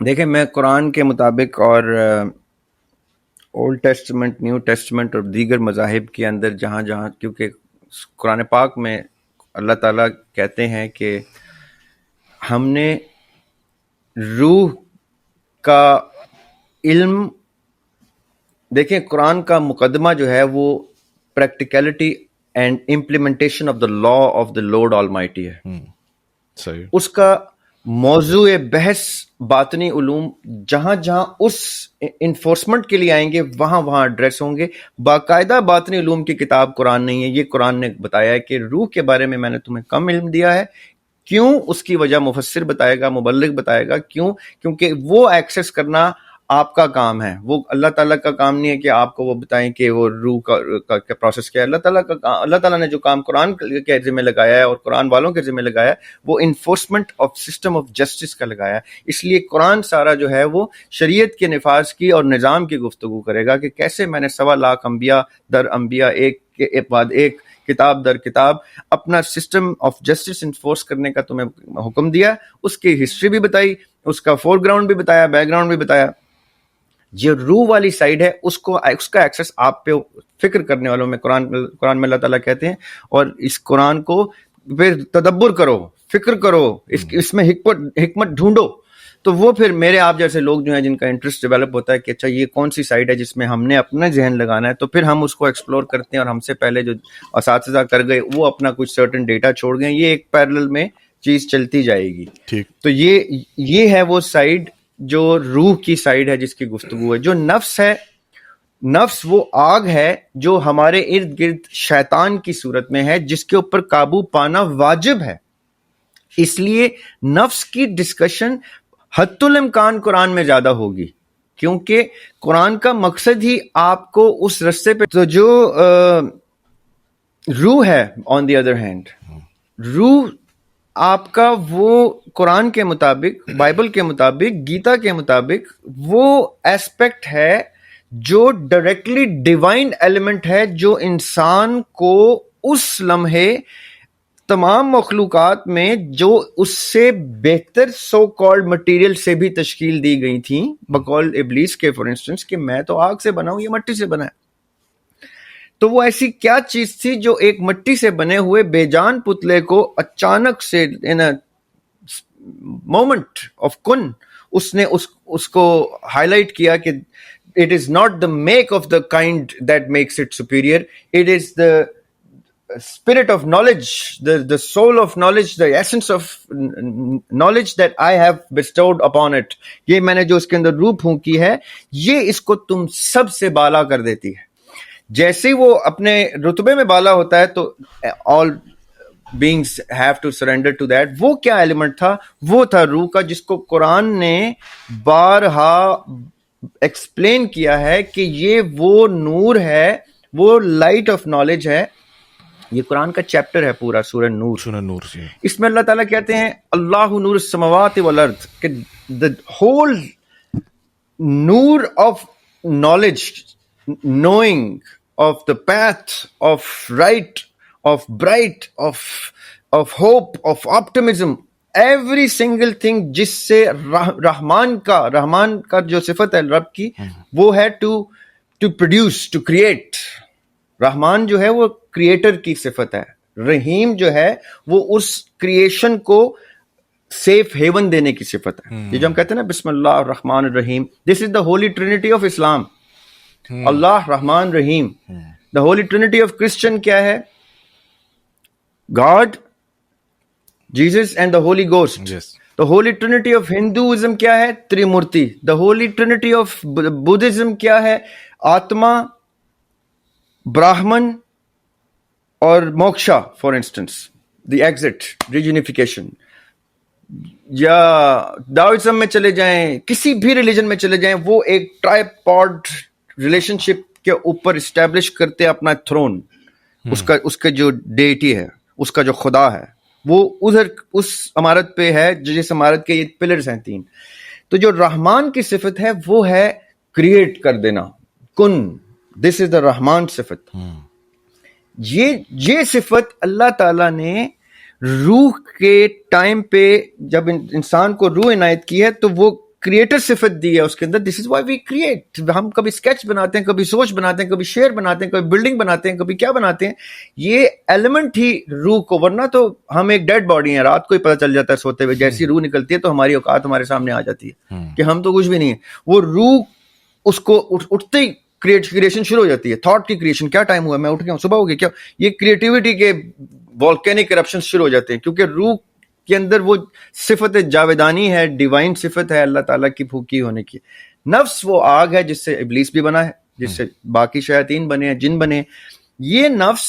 دیکھیں, میں قرآن کے مطابق اور اولڈ ٹیسٹمنٹ, نیو ٹیسٹمنٹ اور دیگر مذاہب کے اندر جہاں جہاں, کیونکہ قرآن پاک میں اللہ تعالیٰ کہتے ہیں کہ ہم نے روح کا علم, دیکھیں قرآن کا مقدمہ جو ہے وہ practicality and implementation of the law of the lord Almighty ہے. صحیح. اس کا موضوع بحث باطنی علوم جہاں جہاں اس انفورسمنٹ کے لیے آئیں گے وہاں وہاں ایڈریس ہوں گے. باقاعدہ باطنی علوم کی کتاب قرآن نہیں ہے. یہ قرآن نے بتایا ہے کہ روح کے بارے میں نے تمہیں کم علم دیا ہے کیوں؟ اس کی وجہ مفسر بتائے گا، مبلغ بتائے گا کیوں، کیونکہ وہ ایکسیس کرنا آپ کا کام ہے، وہ اللہ تعالیٰ کا کام نہیں ہے کہ آپ کو وہ بتائیں کہ وہ روح کا پروسیس کیا ہے. اللہ تعالیٰ نے جو کام قرآن کے ذمہ لگایا ہے اور قرآن والوں کے ذمہ لگایا ہے وہ enforcement of system of justice کا لگایا ہے. اس لیے قرآن سارا جو ہے وہ شریعت کے نفاذ کی اور نظام کی گفتگو کرے گا کہ کیسے میں نے 1.25 لاکھ انبیاء در انبیاء ایک کے بعد ایک کتاب در کتاب اپنا سسٹم آف جسٹس انفورس کرنے کا تمہیں حکم دیا. اس کی ہسٹری بھی بتائی، اس کا فور گراؤنڈ بھی بتایا، بیک گراؤنڈ بھی بتایا. جو روح والی سائیڈ ہے اس کا ایکسس آپ پہ فکر کرنے والوں میں قرآن میں اللہ تعالیٰ کہتے ہیں، اور اس قرآن کو پھر تدبر کرو، فکر کرو، اس میں حکمت ڈھونڈو. تو وہ پھر میرے آپ جیسے لوگ جو ہیں جن کا انٹرسٹ ڈیولپ ہوتا ہے کہ اچھا یہ کون سی سائیڈ ہے جس میں ہم نے اپنا ذہن لگانا ہے، تو پھر ہم اس کو ایکسپلور کرتے ہیں. اور ہم سے پہلے جو اساتذہ کر گئے وہ اپنا کچھ سرٹن ڈیٹا چھوڑ گئے، یہ ایک پیرلل میں چیز چلتی جائے گی. تو یہ ہے وہ سائیڈ جو روح کی سائیڈ ہے جس کی گفتگو ہے. جو نفس ہے، نفس وہ آگ ہے جو ہمارے ارد گرد شیطان کی صورت میں ہے، جس کے اوپر قابو پانا واجب ہے. اس لیے نفس کی ڈسکشن حد الامکان قرآن میں زیادہ ہوگی، کیونکہ قرآن کا مقصد ہی آپ کو اس رستے پہ. تو جو روح ہے آن دی ادر ہینڈ، روح آپ کا وہ قرآن کے مطابق، بائبل کے مطابق، گیتا کے مطابق وہ ایسپیکٹ ہے جو ڈائریکٹلی ڈیوائن ایلیمنٹ ہے، جو انسان کو اس لمحے تمام مخلوقات میں جو اس سے بہتر سو کالڈ مٹیریل سے بھی تشکیل دی گئی تھیں، بقول ابلیس کے فار انسٹنس کہ میں تو آگ سے بنا ہوں، یہ مٹی سے بنا ہے. تو وہ ایسی کیا چیز تھی جو ایک مٹی سے بنے ہوئے بے جان پتلے کو اچانک سے ان اے مومنٹ آف کن اس نے اس کو ہائی لائٹ کیا کہ it is not the make of the kind that makes it superior, it is the spirit of knowledge, the soul of knowledge, the essence of knowledge that I have bestowed upon it. یہ میں نے جو اس کے اندر روح پھونکی ہے یہ اس کو تم سب سے بالا کر دیتی ہے. جیسے وہ اپنے رتبے میں بالا ہوتا ہے تو all beings have to surrender to that. وہ کیا ایلیمنٹ تھا؟ وہ تھا روح کا، جس کو قرآن نے بارہا ایکسپلین کیا ہے کہ یہ وہ نور ہے، وہ لائٹ آف نالج ہے. یہ قرآن کا چیپٹر ہے پورا، سورہ نور. اس میں اللہ تعالیٰ کہتے ہیں اللہ نور السماوات والارض، کہ the whole Noor of knowledge, knowing of the path of right, of bright, of hope, of optimism, every single thing جس سے رحمان کا جو صفت ہے رب کی وہ ہے to produce, to create. رحمان جو ہے وہ کریٹر کی صفت ہے، رحیم جو ہے وہ اس کریشن کو سیف ہیون دینے کی صفت ہے. یہ جو ہم کہتے ہیں نا بسم اللہ الرحمن الرحیم، this is the holy trinity of Islam. اللہ رحمان رحیم. The holy trinity of Christian کیا ہے؟ God, Jesus and the holy ghost. The holy trinity of Hinduism کیا ہے؟ Trimurti. The holy trinity of Buddhism کیا ہے؟ آتما، برahman اور moksha for instance, the exit, reunification. یا ڈاوئزم میں چلے جائیں، کسی بھی ریلیجن میں چلے جائیں، وہ ایک ٹرائیپوڈ ریلیشن شپ کے اوپر اسٹیبلش کرتے اپنا تھرون. اس کا جو ڈیٹی ہے، اس کا جو خدا ہے وہ ادھر اس عمارت پہ ہے جس عمارت کے یہ پلرز ہیں 3. تو جو رحمان کی صفت ہے وہ ہے کریٹ کر دینا، کن. دس از دا رحمان صفت. یہ صفت اللہ تعالیٰ نے روح کے ٹائم پہ جب انسان کو روح عنایت کی ہے تو وہ کریٹر صفت دی ہے اس کے اندر. دس از وائی وی کریٹ. ہم کبھی اسکیچ بناتے ہیں، کبھی سوچ بناتے ہیں، کبھی شعر بناتے ہیں، کبھی بلڈنگ بناتے ہیں، کبھی کیا بناتے ہیں. یہ ایلیمنٹ ہی روح کو، ورنہ تو ہم ایک ڈیڈ باڈی ہیں، رات کو ہی پتہ چل جاتا ہے سوتے ہوئے. جیسی روح نکلتی ہے تو ہماری اوقات ہمارے سامنے آ جاتی ہے کہ ہم تو کچھ بھی نہیں ہیں. وہ روح اس کو اٹھتے ہی کریشن شروع ہو جاتی ہے. تھاٹ کی کریشن. کیا ٹائم ہوا؟ میں اٹھ گیا ہوں، صبح ہو گئی کیا؟ یہ کریٹیوٹی کے والکینک کرپشن شروع ہو جاتے ہیں، کیونکہ روح کے اندر وہ صفت جاویدانی ہے، ڈیوائن صفت ہے اللہ تعالیٰ کی پھونکی ہونے کی. نفس وہ آگ ہے جس سے ابلیس بھی بنا ہے، جس سے باقی شیاطین بنے ہیں، جن بنے. یہ نفس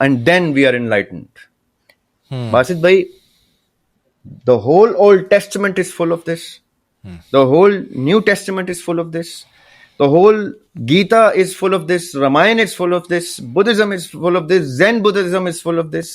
and then we are enlightened. Basit bhai, the whole Old Testament is full of this. The whole New Testament is full of this. The whole Gita is full of this. Ramayana is full of this. Buddhism is full of this. Zen Buddhism is full of this.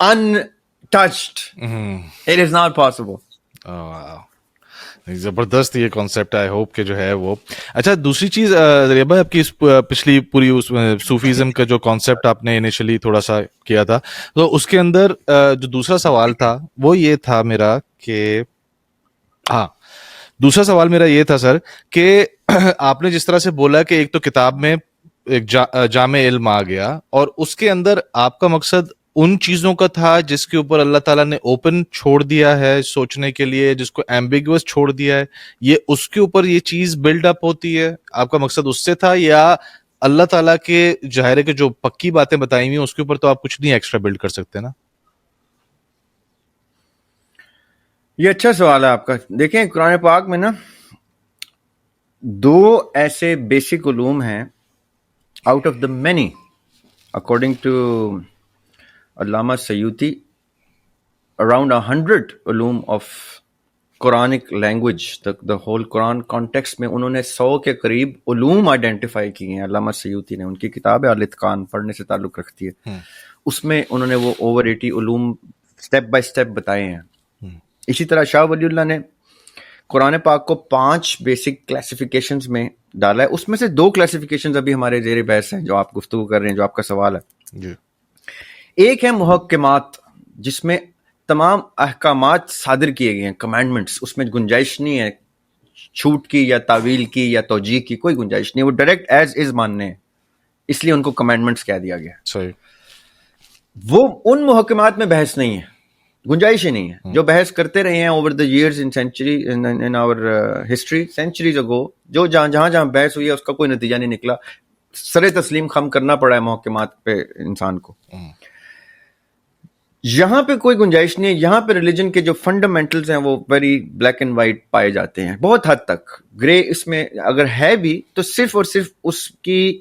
untouched. It is not possible. Oh, wow. زبردست یہ کانسیپٹ آئی ہوپ کہ جو ہے وہ اچھا. دوسری چیز ذریعہ بھائی آپ کی اس پچھلی پوری صوفیزم کا جو کانسیپٹ آپ نے انیشلی تھوڑا سا کیا تھا, تو اس کے اندر جو دوسرا سوال تھا وہ یہ تھا میرا کہ ہاں دوسرا سوال میرا یہ تھا سر کہ آپ نے جس طرح سے بولا کہ ایک تو کتاب میں ایک جامع علم آ گیا, اور اس کے اندر آپ کا مقصد ان چیزوں کا تھا جس کے اوپر اللہ تعالیٰ نے اوپن چھوڑ دیا ہے سوچنے کے لیے, جس کو ایمبیگوس چھوڑ دیا ہے, یہ اس کے اوپر یہ چیز بلڈ اپ ہوتی ہے, آپ کا مقصد اس سے تھا, یا اللہ تعالیٰ کے ظاہر ہے کہ جو پکی باتیں بتائی ہوئی ہیں اس کے اوپر تو آپ کچھ نہیں ایکسٹرا بلڈ کر سکتے نا؟ یہ اچھا سوال ہے آپ کا. دیکھیں قرآن پاک میں نا دو ایسے بیسک علوم ہیں out of the many according to علامہ سیوطی around 100 علوم of Quranic language, the whole Quran context میں انہوں نے 100 کے قریب علوم آئیڈینٹیفائی کیے ہیں. علامہ سیوطی نے, ان کی کتاب ہے الاتقان, پڑھنے سے تعلق رکھتی ہے, اس میں انہوں نے وہ اوور 80 علوم سٹیپ بائی سٹیپ بتائے ہیں. اسی طرح شاہ ولی اللہ نے قرآن پاک کو 5 بیسک کلاسیفیکیشنز میں ڈالا ہے. اس میں سے 2 کلاسیفیکیشنز ابھی ہمارے زیر بحث ہیں جو آپ گفتگو کر رہے ہیں, جو آپ کا سوال ہے. ایک ہے محکمات, جس میں تمام احکامات صادر کیے گئے ہیں, کمانڈمنٹس, اس میں گنجائش نہیں ہے چھوٹ کی یا تعویل کی یا توجیہ کی, کوئی گنجائش نہیں, وہ ڈائریکٹ ایز از ماننے ہیں, اس لیے ان کو کمانڈمنٹس کہہ دیا گیا. صحیح. وہ ان محکمات میں بحث نہیں ہے, گنجائش ہی نہیں ہے. جو بحث کرتے رہے ہیں over the years in century in our history, centuries ago, جو جہاں بحث ہوئی ہے اس کا کوئی نتیجہ نہیں نکلا, سر تسلیم خم کرنا پڑا ہے محکمات پہ انسان کو. یہاں پہ کوئی گنجائش نہیں ہے. یہاں پہ ریلیجن کے جو فنڈامنٹلز ہیں وہ ویری بلیک اینڈ وائٹ پائے جاتے ہیں, بہت حد تک. گرے اس میں اگر ہے بھی تو صرف اور صرف اس کی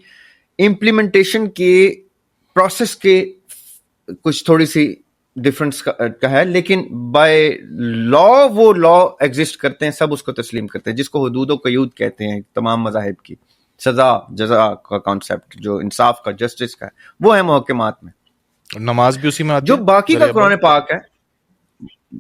امپلیمنٹیشن کے پروسیس کے کچھ تھوڑی سی ڈفرنس کا ہے, لیکن بائی لا وہ لا ایگزسٹ کرتے ہیں, سب اس کو تسلیم کرتے ہیں, جس کو حدود و قیود کہتے ہیں تمام مذاہب کی. سزا جزا کا کانسیپٹ جو انصاف کا, جسٹس کا ہے, وہ ہے محکمات میں. نماز بھی اسی میں آتی جو ہے باقی کا قرآن پاک ہے,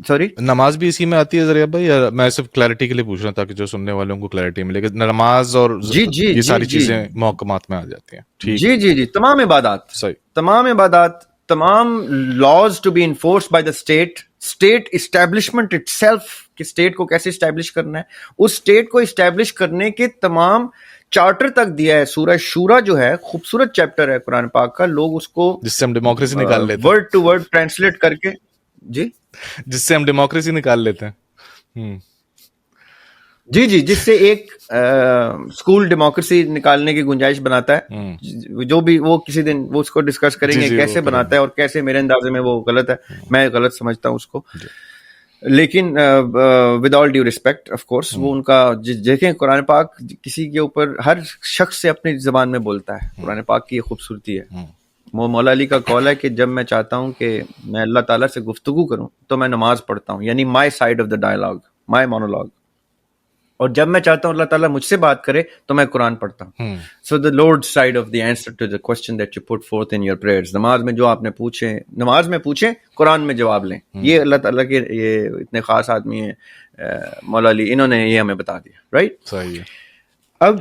سوری نماز بھی اسی میں آتی ہے ذریعہ بھائی, یا میں صرف کلیئرٹی کے لیے پوچھ رہا تھا کہ جو سننے والوں کو کلیئرٹی ملے کہ نماز اور یہ ساری چیزیں محکمات میں آ جاتی ہیں. جی تمام عبادات, صحیح, تمام عبادات, تمام laws to be enforced by the state, state establishment itself, کہ اسٹیٹ کو کیسے اسٹیبلش کرنا ہے, اس اسٹیٹ کو اسٹیبلش کرنے کے تمام چارٹر تک دیا ہے. سورہ شورا جو ہے خوبصورت چیپٹر ہے قرآن پاک کا, لوگ اس کو جس سے ہم ڈیموکریسی نکال لیتے ہیں, ورڈ ٹو ورڈ ٹرانسلیٹ کر کے, جی جس سے ہم ڈیموکریسی نکال لیتے ہیں. جی جس سے ایک اسکول ڈیموکریسی نکالنے کی گنجائش بناتا ہے, جو بھی وہ کسی دن وہ اس کو ڈسکس کریں گے کیسے بناتا ہے, اور کیسے میرے اندازے میں وہ غلط ہے, میں غلط سمجھتا ہوں اس کو. لیکن with all due respect of course, وہ ان کا دیکھیں قرآن پاک کسی کے اوپر ہر شخص سے اپنی زبان میں بولتا ہے. قرآن پاک کی یہ خوبصورتی ہے. مولا علی کا قول ہے کہ جب میں چاہتا ہوں کہ میں اللہ تعالیٰ سے گفتگو کروں تو میں نماز پڑھتا ہوں, یعنی my side of the dialogue, my monologue. اور جب میں چاہتا ہوں اللہ تعالیٰ مجھ سے بات کرے تو میں قرآن پڑھتا ہوں. So the lord side of the answer to the question that you put forth in your prayers, نماز میں جو آپ نے پوچھے, نماز میں پوچھیں, قرآن میں جواب لیں. یہ اللہ تعالیٰ کے یہ اتنے خاص آدمی ہیں مولا علی, انہوں نے یہ ہمیں بتا دیا, رائٹ. صحیح. اب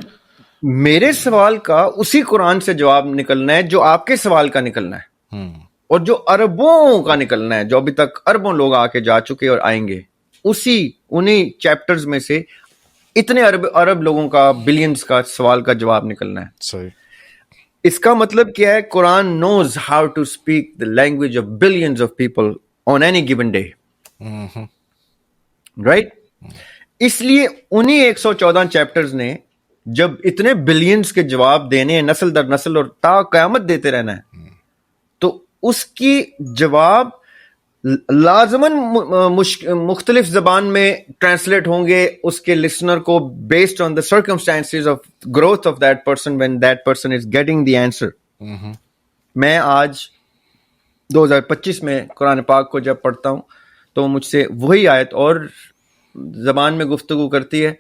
میرے سوال کا اسی قرآن سے جواب نکلنا ہے جو آپ کے سوال کا نکلنا ہے, اور جو اربوں کا نکلنا ہے, جو ابھی تک اربوں لوگ آ کے جا چکے اور آئیں گے, انہی چیپٹرز میں سے اتنے عرب لوگوں کا, بلینز کا سوال کا جواب نکلنا ہے. صحیح. اس کا مطلب کیا ہے؟ Quran knows how to speak the language of billions of people on any given day, right. اس لیے انہی 114 چیپٹرز نے جب اتنے بلینز کے جواب دینے ہیں نسل در نسل اور تا قیامت دیتے رہنا ہے, تو اس کی جواب لازماً مختلف زبان میں ٹرانسلیٹ ہوں گے اس کے لسنر کو, based on the circumstances of growth of that person when that person is getting the answer. میں آج 2025 میں قرآن پاک کو جب پڑھتا ہوں تو مجھ سے وہی آیت اور زبان میں گفتگو کرتی ہے,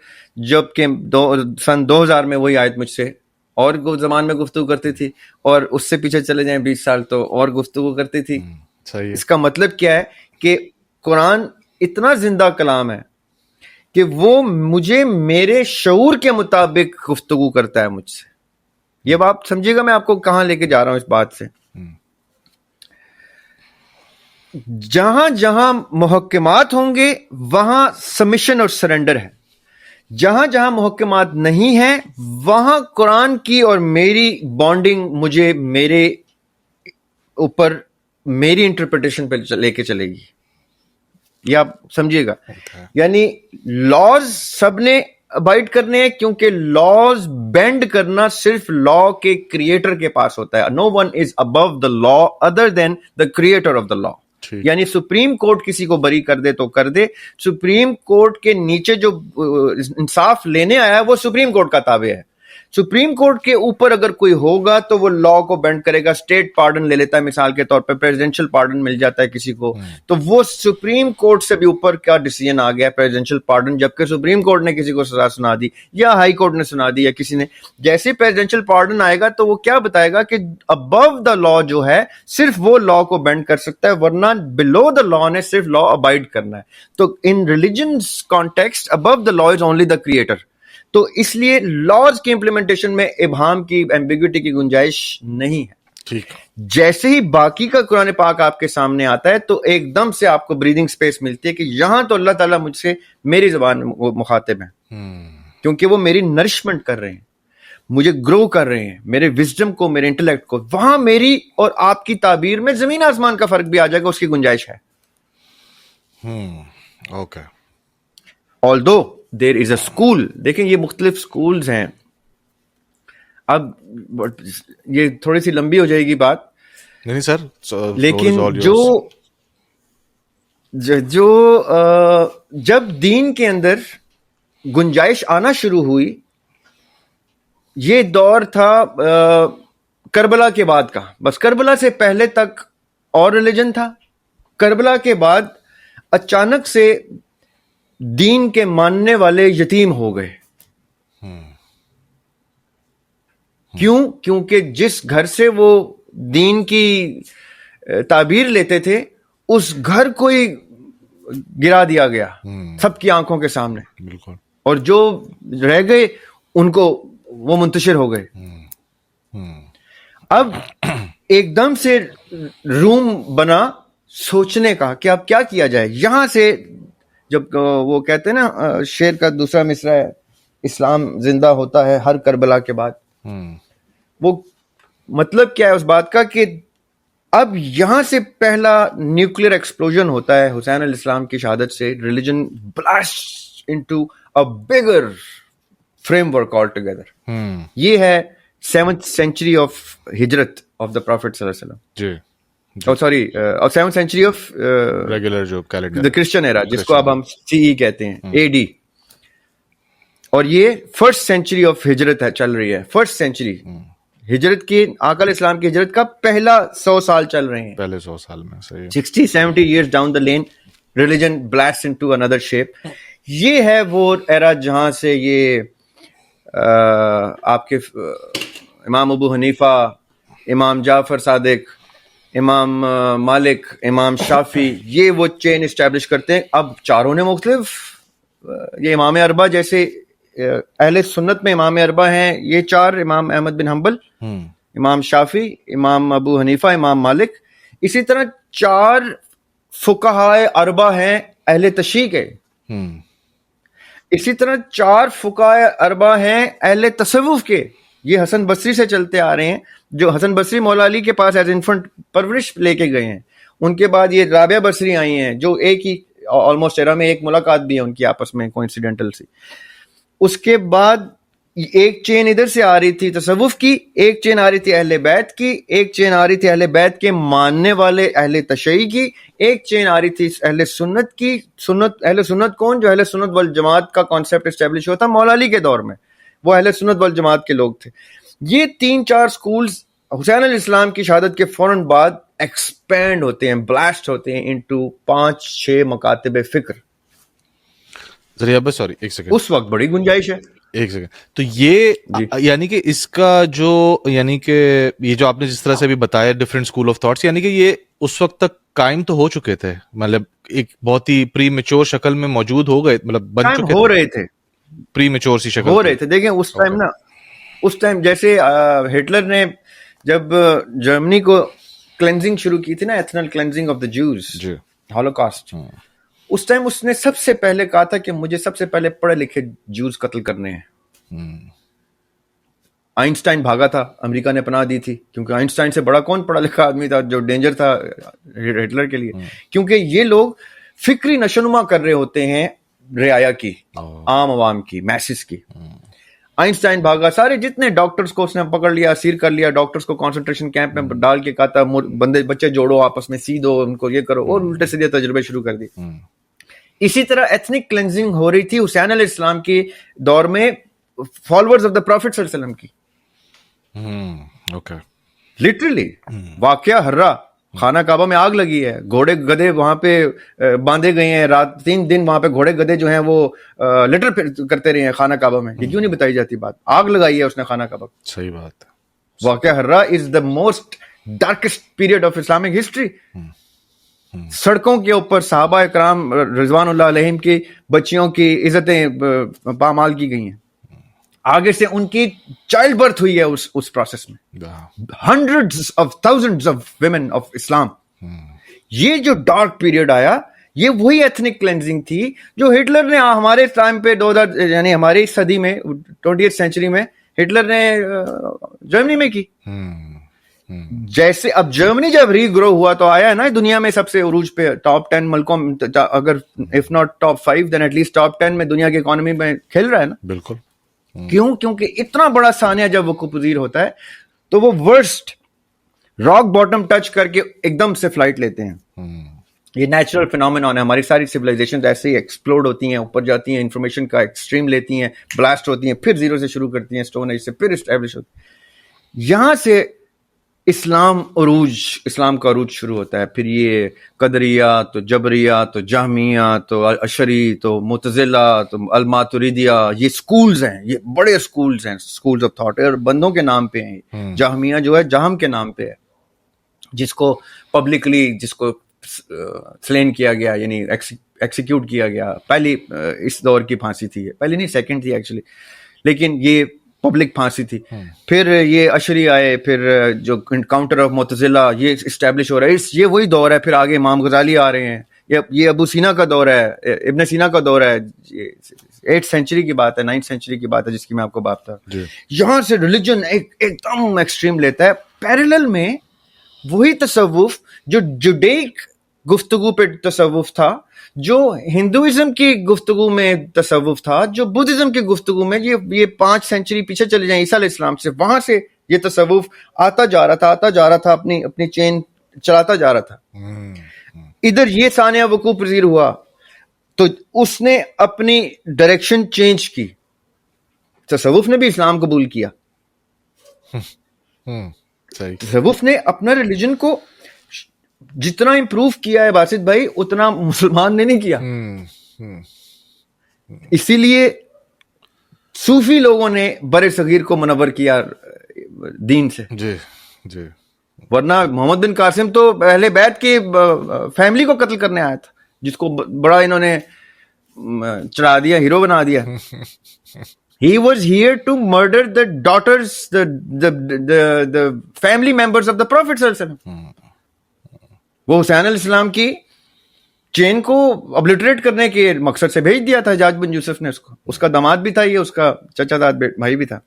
جبکہ سن 2000 میں وہی آیت مجھ سے اور زبان میں گفتگو کرتی تھی, اور اس سے پیچھے چلے جائیں 20 سال تو اور گفتگو کرتی تھی. اس کا مطلب کیا ہے کہ قرآن اتنا زندہ کلام ہے کہ وہ مجھے میرے شعور کے مطابق گفتگو کرتا ہے مجھ سے. یہ بات سمجھیے گا میں آپ کو کہاں لے کے جا رہا ہوں اس بات سے. جہاں جہاں محکمات ہوں گے وہاں سبمیشن اور سرنڈر ہے. جہاں جہاں محکمات نہیں ہیں وہاں قرآن کی اور میری بانڈنگ مجھے میرے اوپر میری انٹرپریٹیشن پہ لے کے چلے گی. یہ آپ سمجھیے گا. یعنی لاز سب نے ابائڈ کرنے ہیں کیونکہ لاز بینڈ کرنا صرف لا کے کریٹر کے پاس ہوتا ہے. No one is above the law other than the creator of the law. یعنی سپریم کورٹ کسی کو بری کر دے تو کر دے. سپریم کورٹ کے نیچے جو انصاف لینے آیا ہے وہ سپریم کورٹ کا تابع ہے. سپریم کورٹ کے اوپر اگر کوئی ہوگا تو وہ لا کو بینڈ کرے گا. اسٹیٹ پارڈن لے لیتا ہے مثال کے طور پہ, پریزیڈنشل پارڈن مل جاتا ہے کسی کو, تو وہ سپریم کورٹ سے بھی اوپر کا ڈیسیژن آ گیا پریزیڈنشل پارڈن, جبکہ سپریم کورٹ نے کسی کو سزا سنا دی یا ہائی کورٹ نے سنا دی یا کسی نے. جیسے پریزیڈنشل پارڈن آئے گا تو وہ کیا بتائے گا کہ ابو دا لا جو ہے صرف وہ لا کو بینڈ کر سکتا ہے, ورنہ بلو دا لا نے صرف لا ابائڈ کرنا ہے. تو in religious context above the law is only the creator. تو اس لیے لاز کی امپلیمنٹیشن میں ابہام کی ایمبیگوٹی کی گنجائش نہیں ہے. جیسے ہی باقی کا قرآن پاک آپ کے سامنے آتا ہے تو ایک دم سے آپ کو بریدنگ سپیس ملتی ہے کہ یہاں تو اللہ تعالیٰ مجھ سے میری زبان میں مخاطب ہیں, کیونکہ وہ میری نرشمنٹ کر رہے ہیں, مجھے گرو کر رہے ہیں, میرے وزڈم کو, میرے انٹلیکٹ کو. وہاں میری اور آپ کی تعبیر میں زمین آسمان کا فرق بھی آ جائے گا, اس کی گنجائش ہے. Okay. although there is a school, دیکھیں یہ مختلف سکولز ہیں. اب یہ تھوڑی سی لمبی ہو جائے گی بات, نہیں سر, لیکن جو جب دین کے اندر گنجائش آنا شروع ہوئی, یہ دور تھا کربلا کے بعد کا. بس کربلا سے پہلے تک اور ریلیجن تھا. کربلا کے بعد اچانک سے دین کے ماننے والے یتیم ہو گئے. کیوں؟ کیونکہ جس گھر سے وہ دین کی تعبیر لیتے تھے اس گھر کو ہی گرا دیا گیا سب کی آنکھوں کے سامنے. بالکل. اور جو رہ گئے ان کو وہ منتشر ہو گئے. اب ایک دم سے روم بنا سوچنے کا کہ اب کیا کیا جائے. یہاں سے جب وہ کہتے ہیں نا شعر کا دوسرا مصرع ہے, اسلام زندہ ہوتا ہے ہر کربلا کے بعد, وہ مطلب کیا ہے اس بات کا کہ اب یہاں سے پہلا نیوکلیر ایکسپلوژن ہوتا ہے حسین علیہ السلام کی شہادت سے. Religion blast into a bigger framework altogether. یہ ہے 7th century آف ہجرت آف دا پروفیٹ صلی اللہ علیہ وسلم. جی. Sorry 7th century of regular جو کیلنڈر دا کرسچن ایرا, جس کو اب ہم CE کہتے ہیں, AD. اور یہ 1st century آف ہجرت ہے, چل رہی ہے 1st century. ہجرت کی, آقا علیہ السلام کی ہجرت کا پہلا 100 سال چل رہے ہیں. پہلے 100 سال میں صحیح. 60-70 years down the lane religion blasts into another shape. یہ ہے وہ ایرا جہاں سے یہ آپ کے امام ابو حنیفہ, امام جعفر صادق, امام مالک, امام شافعی, یہ وہ چین اسٹیبلش کرتے ہیں. اب چاروں نے مختلف, یہ امام اربع جیسے اہل سنت میں امام اربع ہیں یہ چار, امام احمد بن حنبل, امام شافعی, امام ابو حنیفہ, امام مالک. اسی طرح 4 فقہائے اربع ہیں اہل تشیع کے. اسی طرح 4 فقہائے اربع ہیں اہل تصوف کے. یہ حسن بصری سے چلتے آ رہے ہیں, جو حسن بصری مولا علی کے پاس ایز انفنٹ پرورش لے کے گئے ہیں. ان کے بعد یہ رابعہ بصری آئی ہیں جو ایک ہی آلموسٹ ایرا میں ایک ملاقات بھی ہے ان کی آپس میں کوئنسیڈنٹل سی. اس کے بعد ایک چین ادھر سے آ رہی تھی تصوف کی, ایک چین آ رہی تھی اہل بیت کی, ایک چین آ رہی تھی اہل بیت کے ماننے والے اہل تشیع کی, ایک چین آ رہی تھی اہل سنت کی. اہل سنت کون؟ جو اہل سنت والجماعت کا کانسیپٹ اسٹیبلش ہوتا مولا علی کے دور میں, وہ اہل سنت والجماعت کے لوگ تھے. یہ 3-4 سکولز حسین علیہ السلام کی شہادت کے فوراً بعد ایکسپینڈ ہوتے ہیں, بلاسٹ ہوتے ہیں انٹو 5-6 مکاتب فکر. ذریعہ بس سوری ایک سیکنڈ, اس وقت بڑی گنجائش ہے. ایک سیکنڈ. تو یہ یعنی کہ اس کا جو یعنی کہ یہ جو آپ نے جس طرح سے بھی بتایا ڈفرینٹ اسکول آف تھاٹس، یعنی کہ یہ اس وقت تک قائم تو ہو چکے تھے، مطلب ایک بہت ہی پری میچور شکل میں موجود ہو گئے، مطلب بن چکے ہو رہے تھے، پری میچور سی شکل ہو رہے تھے. دیکھیں اس ٹائم نا، اس ٹائم جیسے ہٹلر نے جب جرمنی کو کلینزنگ شروع کی تھی نا، ethnic cleansing of the Jews, holocaust, اس ٹائم اس نے سب سے پہلے کہا تھا کہ مجھے سب سے پہلے پڑھے لکھے جوز قتل کرنے ہیں. آئنسٹائن بھاگا تھا، امریکہ نے پناہ دی تھی، کیونکہ آئنسٹائن سے بڑا کون پڑھا لکھا آدمی تھا جو ڈینجر تھا ہٹلر کے لیے، کیونکہ یہ لوگ فکری نشونما کر رہے ہوتے ہیں رعایا کی، عام عوام کی، میسز کی. آئنسٹائن بھاگا، سارے جتنے ڈاکٹرز کو اس نے پکڑ لیا، سیر کر لیا، ڈاکٹرز کو کنسنٹریشن کیمپ میں ڈال کے کہا تھا بندے بچے جوڑو آپس میں، سی دو ان کو، یہ کرو، اور الٹے سیدھے تجربے شروع کر دی. اسی طرح ایتھنک کلینزنگ ہو رہی تھی حسین علیہ السلام کے دور میں فالوورز آف دا پروفٹ صلی اللہ علیہ وسلم کی. لٹرلی واقعہ ہررا، خانہ کعبہ میں آگ لگی ہے، گھوڑے گدھے وہاں پہ باندھے گئے ہیں، رات 3 دن وہاں پہ گھوڑے گدھے جو ہیں وہ لٹر کرتے رہے ہیں خانہ کعبہ میں. یہ کیوں نہیں بتائی جاتی بات؟ آگ لگائی ہے اس نے خانہ کعبہ. صحیح بات ہے. واقعہ ہررا is the most darkest period of Islamic history. سڑکوں کے اوپر صحابہ اکرام رضوان اللہ علیہم کی بچیوں کی عزتیں پامال کی گئی ہیں. آگے سے ان کی چائلڈ برتھ ہوئی ہے اس پروسیس میں، hundreds of thousands of women of Islam. یہ جو ڈارک پیریڈ آیا، یہ وہی ایتھنک کلینزنگ تھی جو ہٹلر نے ہمارے ٹائم پہ 2000 یعنی ہماری صدی میں 20th سینچری میں ہٹلر نے جرمنی میں کی. جیسے اب جرمنی جب ری گرو ہوا تو آیا ہے نا دنیا میں سب سے عروج پہ، ٹاپ 10 ملکوں میں، اگر if not top 5 then at least top 10 میں دنیا کی اکانومی میں کھیل رہا ہے نا. بالکل. کیوں؟ کیونکہ اتنا بڑا سانیہ جب وقوع پذیر ہوتا ہے تو وہ ورسٹ راک باٹم ٹچ کر کے ایک دم سے فلائٹ لیتے ہیں. یہ نیچرل فینومینون ہے. ہماری ساری سویلائزیشن ایسے ہی ایکسپلوڈ ہوتی ہیں، اوپر جاتی ہیں، انفارمیشن کا ایکسٹریم لیتی ہیں، بلاسٹ ہوتی ہیں، پھر زیرو سے شروع کرتی ہیں، اسٹون ایج سے پھر اسٹیبلش ہوتی ہیں. یہاں سے اسلام کا عروج شروع ہوتا ہے. پھر یہ قدریہ، تو جبریہ، تو جہمیہ، تو اشعری، تو معتزلہ، تو الماتریدیہ، یہ سکولز ہیں، یہ بڑے سکولز ہیں، سکولز آف تھاٹ، اور بندوں کے نام پہ ہیں. جہمیہ جو ہے جہم کے نام پہ ہے، جس کو پبلکلی جس کو سلین کیا گیا، یعنی ایکسیکیوٹ کیا گیا. پہلی اس دور کی پھانسی تھی، پہلی نہیں سیکنڈ تھی ایکچولی، لیکن یہ پبلک پھانسی تھی. پھر یہ اشعری آئے، پھر جو کاؤنٹر آف معتزلہ یہ اسٹیبلش ہو رہا ہے. یہ وہی دور ہے. پھر آگے امام غزالی آ رہے ہیں، یہ ابو سینا کا دور ہے، ابن سینا کا دور ہے. 8th سینچری کی بات ہے، 9th سینچری کی بات ہے، جس کی میں آپ کو بات تھا. یہاں سے ریلیجن ایک دم ایکسٹریم لیتا ہے. پیرلل میں وہی تصوف جو جوڈیک گفتگو پہ تصوف تھا، جو ہندوازم کی گفتگو میں تصوف تھا، جو بدھزم کی گفتگو میں، یہ 5 سینچری پیچھے چلے جائیں عیسیٰ علیہ السلام سے، وہاں سے یہ تصوف آتا جا رہا تھا، اپنی چین چلاتا جا رہا تھا. ادھر یہ ثانیہ وقوع پذیر ہوا تو اس نے اپنی ڈائریکشن چینج کی. تصوف نے بھی اسلام قبول کیا. تصوف نے اپنا ریلیجن کو جتنا امپروو کیا ہے باسط بھائی، اتنا مسلمان نے نہیں کیا. اسی لیے صوفی لوگوں نے بر صغیر کو منور کیا دین سے. ورنہ محمد بن قاسم تو اہل بیت کی فیملی کو قتل کرنے آیا تھا، جس کو بڑا انہوں نے چڑھا دیا، ہیرو بنا دیا. He was here to murder the daughters, the family members of the Prophet صلی اللہ علیہ وسلم. وہ حسین علیہ السلام کی چین کو ابلیٹریٹ کرنے کے مقصد سے بھیج دیا تھا حجاج بن یوسف نے. اس کا داماد بھی تھا، یہ اس کا چچا داد بھائی بھی تھا.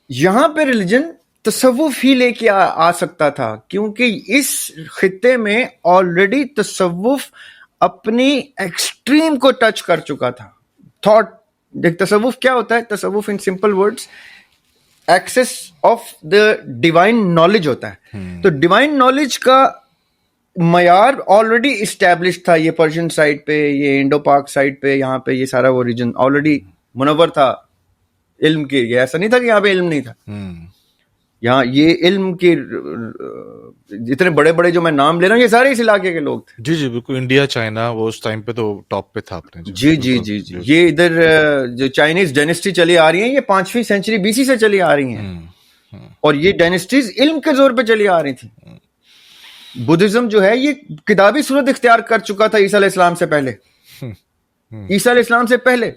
یہاں پہ ریلیجن تصوف ہی لے کے آ سکتا تھا، کیونکہ اس خطے میں آلریڈی تصوف اپنی ایکسٹریم کو ٹچ کر چکا تھا. تھاٹ دیکھ، تصوف کیا ہوتا ہے؟ تصوف in simple words access of the divine knowledge ہوتا ہے. تو ڈیوائن نالج کا معیار آلریڈی اسٹیبلش تھا. یہ پرشین سائڈ پہ، یہ انڈو پاک سائڈ پہ، یہاں پہ یہ سارا وہ ریجن آلریڈی منور تھا علم کے. یہ ایسا نہیں تھا کہ یہاں پہ علم نہیں تھا. یہاں یہ علم کے جتنے بڑے بڑے جو میں نام لے رہا ہوں یہ سارے اس علاقے کے لوگ تھے. جی جی بالکل, انڈیا چائنا وہ اس ٹائم پہ تو ٹاپ پہ تھا اپنے. جی جی جی جی یہ ادھر جو چائنیز ڈائنیسٹی چلی آ رہی ہیں یہ 5ویں سینچری BC سے چلی آ رہی ہیں, اور یہ ڈائنیسٹیز علم کے زور پہ چلی آ رہی تھی. بدھزم جو ہے یہ کتابی صورت اختیار کر چکا تھا عیسیٰ علیہ السلام سے پہلے. عیسیٰ علیہ السلام سے پہلے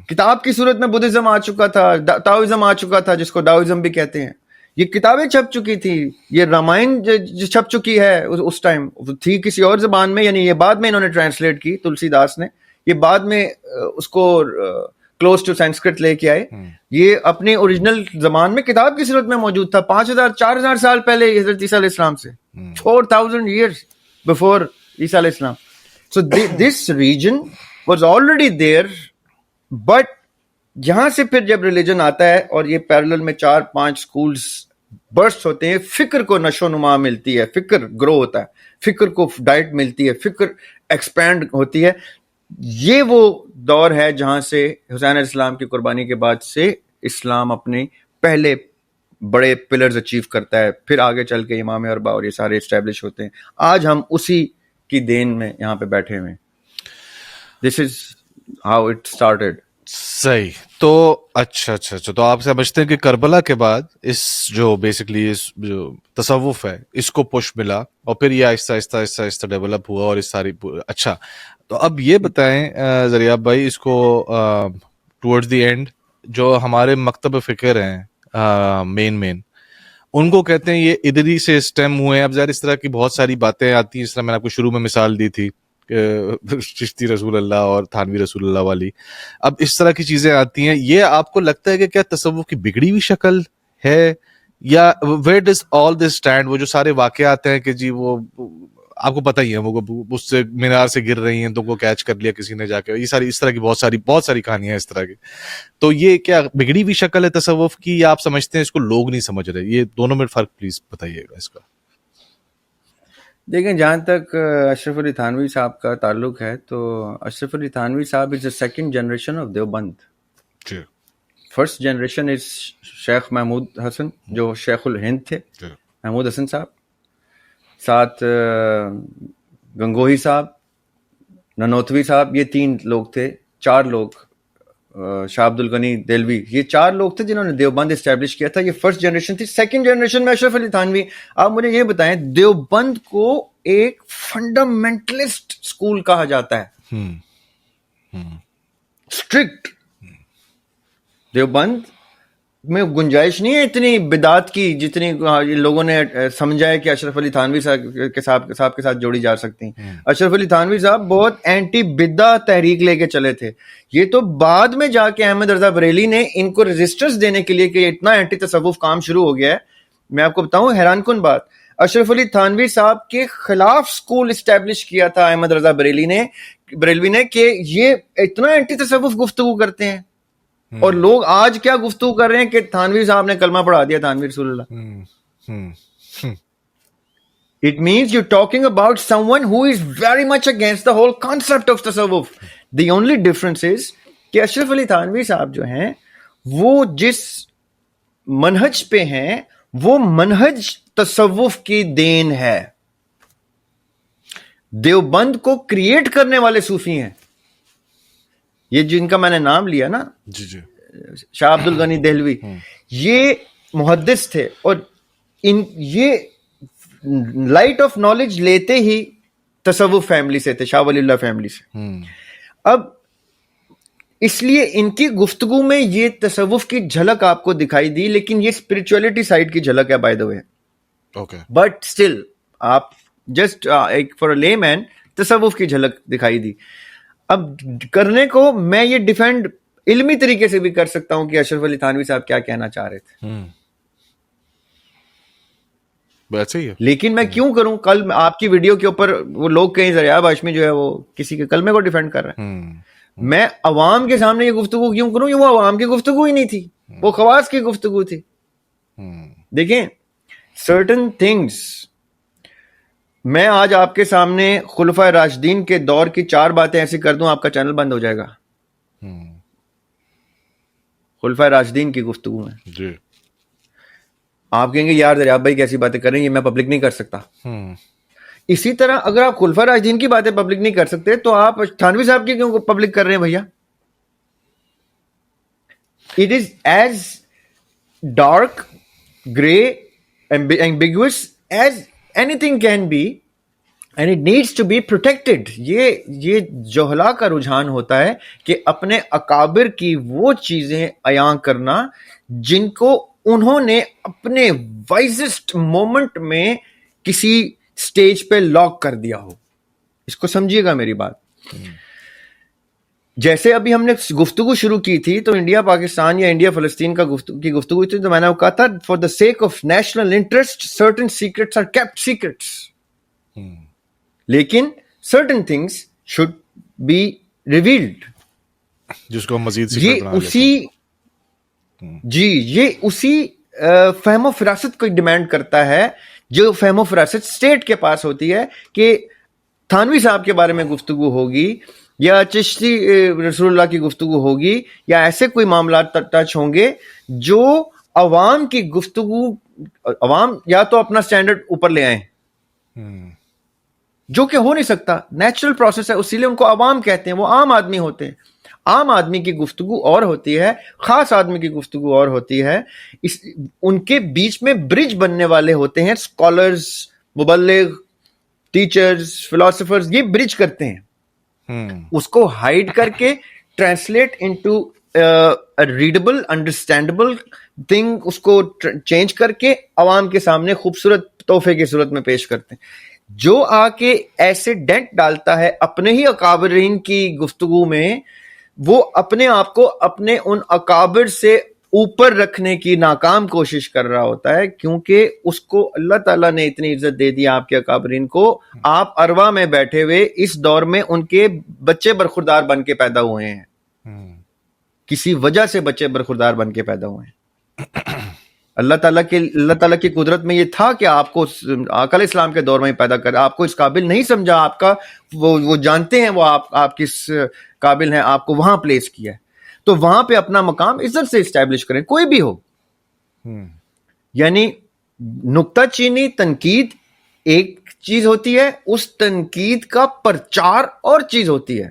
کتاب کی صورت میں بدھزم آ چکا تھا, تاؤزم آ چکا تھا, جس کو ڈاؤزم بھی کہتے ہیں. یہ کتابیں چھپ چکی تھی, یہ رامائن جو چھپ چکی ہے اس ٹائم تھی کسی اور زبان میں, یعنی یہ بعد میں انہوں نے ٹرانسلیٹ کی, تلسی داس نے, یہ بعد میں اس کو کلوز ٹو سنسکرت لے کے آئے. یہ اپنے اوریجنل زبان میں کتاب کی صورت میں موجود تھا 5000-4000 سال پہلے حضرت عیسیٰ علیہ السلام سے, 4000 years before عیسیٰ علیہ السلام. So this region was already there, but یہاں سے پھر جب ریلیجن آتا ہے اور یہ پیرلل میں 4-5 سکولز برسٹ ہوتے ہیں, فکر کو نشو نما ملتی ہے, فکر گرو ہوتا ہے, فکر کو ڈائٹ ملتی ہے, فکر ایکسپینڈ ہوتی ہے. یہ وہ دور ہے جہاں سے حسین علیہ السلام کی قربانی کے بعد سے اسلام اپنے پہلے بڑے پلرز اچیو کرتا ہے, پھر آگے چل کے امام اربع اور یہ سارے اسٹیبلش ہوتے ہیں. آج ہم اسی کی دین میں یہاں پہ بیٹھے ہوئے ہیں. This is how it started. صحیح. تو اچھا تو آپ سمجھتے ہیں کہ کربلا کے بعد اس جو بیسکلی اس جو تصوف ہے اس کو پش ملا اور پھر یہ آہستہ آہستہ ڈیولپ ہوا اور اس ساری. اچھا تو اب یہ بتائیں ذریعہ بھائی, اس کو ٹورڈز دی اینڈ جو ہمارے مکتب فکر ہیں مین ان کو کہتے ہیں یہ ادھر ہی سے اسٹیم ہوئے ہیں. اب ظاہر اس طرح کی بہت ساری باتیں آتی ہیں, اس طرح میں نے آپ کو شروع میں مثال دی تھی چشتی رسول اللہ اور تھانوی رسول اللہ والی. اب اس طرح کی چیزیں آتی ہیں, یہ آپ کو لگتا ہے کہ کیا تصوف کی بگڑی ہوئی شکل ہے یا where does all this stand? وہ جو سارے واقعات ہیں کہ جی وہ آپ کو پتہ ہی ہے وہ اس سے مینار سے گر رہی ہیں تو کو کیچ کر لیا کسی نے جا کے, یہ ساری اس طرح کی بہت ساری کہانیاں ہیں اس طرح کی. تو یہ کیا بگڑی ہوئی شکل ہے تصوف کی یا آپ سمجھتے ہیں اس کو لوگ نہیں سمجھ رہے؟ یہ دونوں میں فرق پلیز بتائیے گا اس کا. دیکھیں جہاں تک اشرف علی تھانوی صاحب کا تعلق ہے تو اشرف علی تھانوی صاحب is the second generation of Deoband. First generation is Sheikh Mahmud حسن جو شیخ الہند تھے, محمود حسن صاحب, ساتھ گنگوہی صاحب, ننوتوی صاحب, یہ 3 لوگ تھے. 4 لوگ, شاہ عبد الغنی دہلوی, یہ 4 لوگ تھے جنہوں نے دیوبند اسٹیبلش کیا تھا. یہ فرسٹ جنریشن تھی. سیکنڈ جنریشن میں اشرف علی تھانوی. آپ مجھے یہ بتائیں, دیوبند کو ایک فنڈامنٹلسٹ اسکول کہا جاتا ہے, اسٹرکٹ. دیوبند میں گنجائش نہیں ہے اتنی بدعت کی جتنی لوگوں نے سمجھا ہے کہ اشرف علی تھانوی صاحب کے ساتھ جوڑی جا سکتی ہیں. اشرف علی تھانوی صاحب بہت اینٹی بدعت تحریک لے کے چلے تھے. یہ تو بعد میں جا کے احمد رضا بریلی نے ان کو رجسٹرز دینے کے لیے کہ اتنا اینٹی تصوف کام شروع ہو گیا ہے. میں آپ کو بتاؤں حیران کن بات, اشرف علی تھانوی صاحب کے خلاف اسکول اسٹیبلش کیا تھا احمد رضا بریلوی نے کہ یہ اتنا اینٹی تصوف گفتگو کرتے ہیں. اور لوگ آج کیا گفتگو کر رہے ہیں کہ تھانوی صاحب نے کلمہ پڑھا دیا, تھانوی رسول اللہ. It means you're talking about someone who is very much against the whole concept of tasawwuf. The only difference is کہ اشرف علی تھانوی صاحب جو ہیں وہ جس منہج پہ ہیں وہ منہج تصوف کی دین ہے. دیوبند کو کریٹ کرنے والے صوفی ہیں, یہ جن کا میں نے نام لیا نا, شاہ عبد الغنی دہلوی, یہ محدث تھے اور یہ لائٹ آف نالج لیتے ہی تصوف فیملی سے تھے, شاہ ولی اللہ فیملی سے. اب اس لیے ان کی گفتگو میں یہ تصوف کی جھلک آپ کو دکھائی دی, لیکن یہ اسپرچولیٹی سائڈ کی جھلک ہے by the way. But still آپ جسٹ فار اے لے مین تصوف کی جھلک دکھائی دی. اب کرنے کو میں یہ ڈیفینڈ علمی طریقے سے بھی کر سکتا ہوں کہ اشرف علی تھانوی صاحب کیا کہنا چاہ رہے تھے, لیکن میں کیوں کروں؟ کل آپ کی ویڈیو کے اوپر وہ لوگ کہیں ذریعہ ہاشمی جو ہے وہ کسی کے کلمے کو ڈیفینڈ کر رہے ہیں. میں عوام کے سامنے یہ گفتگو کیوں کروں؟ یہ وہ عوام کی گفتگو ہی نہیں تھی, وہ خواص کی گفتگو تھی. دیکھیں سرٹن تھنگس, میں آج آپ کے سامنے خلفائے راشدین کے دور کی 4 باتیں ایسی کر دوں آپ کا چینل بند ہو جائے گا. خلفائے راشدین کی گفتگو میں آپ کہیں گے یار دریاب بھائی کیسی باتیں کر رہے ہیں, یہ میں پبلک نہیں کر سکتا. اسی طرح اگر آپ خلفاء راشدین کی باتیں پبلک نہیں کر سکتے تو آپ تھانوی صاحب کی کیوں پبلک کر رہے ہیں بھیا؟ It is as dark, grey, ambiguous as anything can be and it needs to be protected. یہ جوہلا کا رجحان ہوتا ہے کہ اپنے اکابر کی وہ چیزیں عیاں کرنا جن کو انہوں نے اپنے وائزسٹ مومنٹ میں کسی سٹیج پہ لاک کر دیا ہو. اس کو سمجھیے گا میری بات. جیسے ابھی ہم نے گفتگو شروع کی تھی تو انڈیا پاکستان یا انڈیا فلسطین کا کی گفتگو تھی, تو میں نے کہا تھا for the sake of national interest certain secrets are kept secrets, لیکن certain things should be revealed. جس کو مزید یہ اسی فہم و فراست کو ڈیمانڈ کرتا ہے جو فہم و فراست اسٹیٹ کے پاس ہوتی ہے کہ تھانوی صاحب کے بارے میں گفتگو ہوگی یا چشتی رسول اللہ کی گفتگو ہوگی یا ایسے کوئی معاملات ٹچ ہوں گے جو عوام کی گفتگو, عوام یا تو اپنا سٹینڈرڈ اوپر لے آئیں, جو کہ ہو نہیں سکتا, نیچرل پروسیس ہے, اسی لیے ان کو عوام کہتے ہیں, وہ عام آدمی ہوتے ہیں. عام آدمی کی گفتگو اور ہوتی ہے, خاص آدمی کی گفتگو اور ہوتی ہے. ان کے بیچ میں برج بننے والے ہوتے ہیں اسکالرز, مبلغ, ٹیچرز, فلاسفرز, یہ برج کرتے ہیں. اس کو ہائڈ کر کے translate into readable understandable thing, اس کو چینج کر کے عوام کے سامنے خوبصورت تحفے کی صورت میں پیش کرتے ہیں. جو آ کے ایسے ڈینٹ ڈالتا ہے اپنے ہی اکابرین کی گفتگو میں, وہ اپنے آپ کو اپنے ان اکابر سے اوپر رکھنے کی ناکام کوشش کر رہا ہوتا ہے, کیونکہ اس کو اللہ تعالیٰ نے اتنی عزت دے دی آپ کے اکابرین کو. آپ اروا میں بیٹھے ہوئے اس دور میں ان کے بچے برخوردار بن کے پیدا ہوئے ہیں, کسی وجہ سے بچے برخوردار بن کے پیدا ہوئے ہیں. اللہ تعالیٰ کی قدرت میں یہ تھا کہ آپ کو آقا علیہ السلام کے دور میں پیدا کر, آپ کو اس قابل نہیں سمجھا, آپ کا وہ جانتے ہیں وہ آپ کس قابل ہیں, آپ کو وہاں پلیس کیا ہے, تو وہاں پہ اپنا مقام عزت سے اسٹیبلش کریں, کوئی بھی ہو. یعنی نکتہ چینی تنقید ایک چیز ہوتی ہے, اس تنقید کا پرچار اور چیز ہوتی ہے.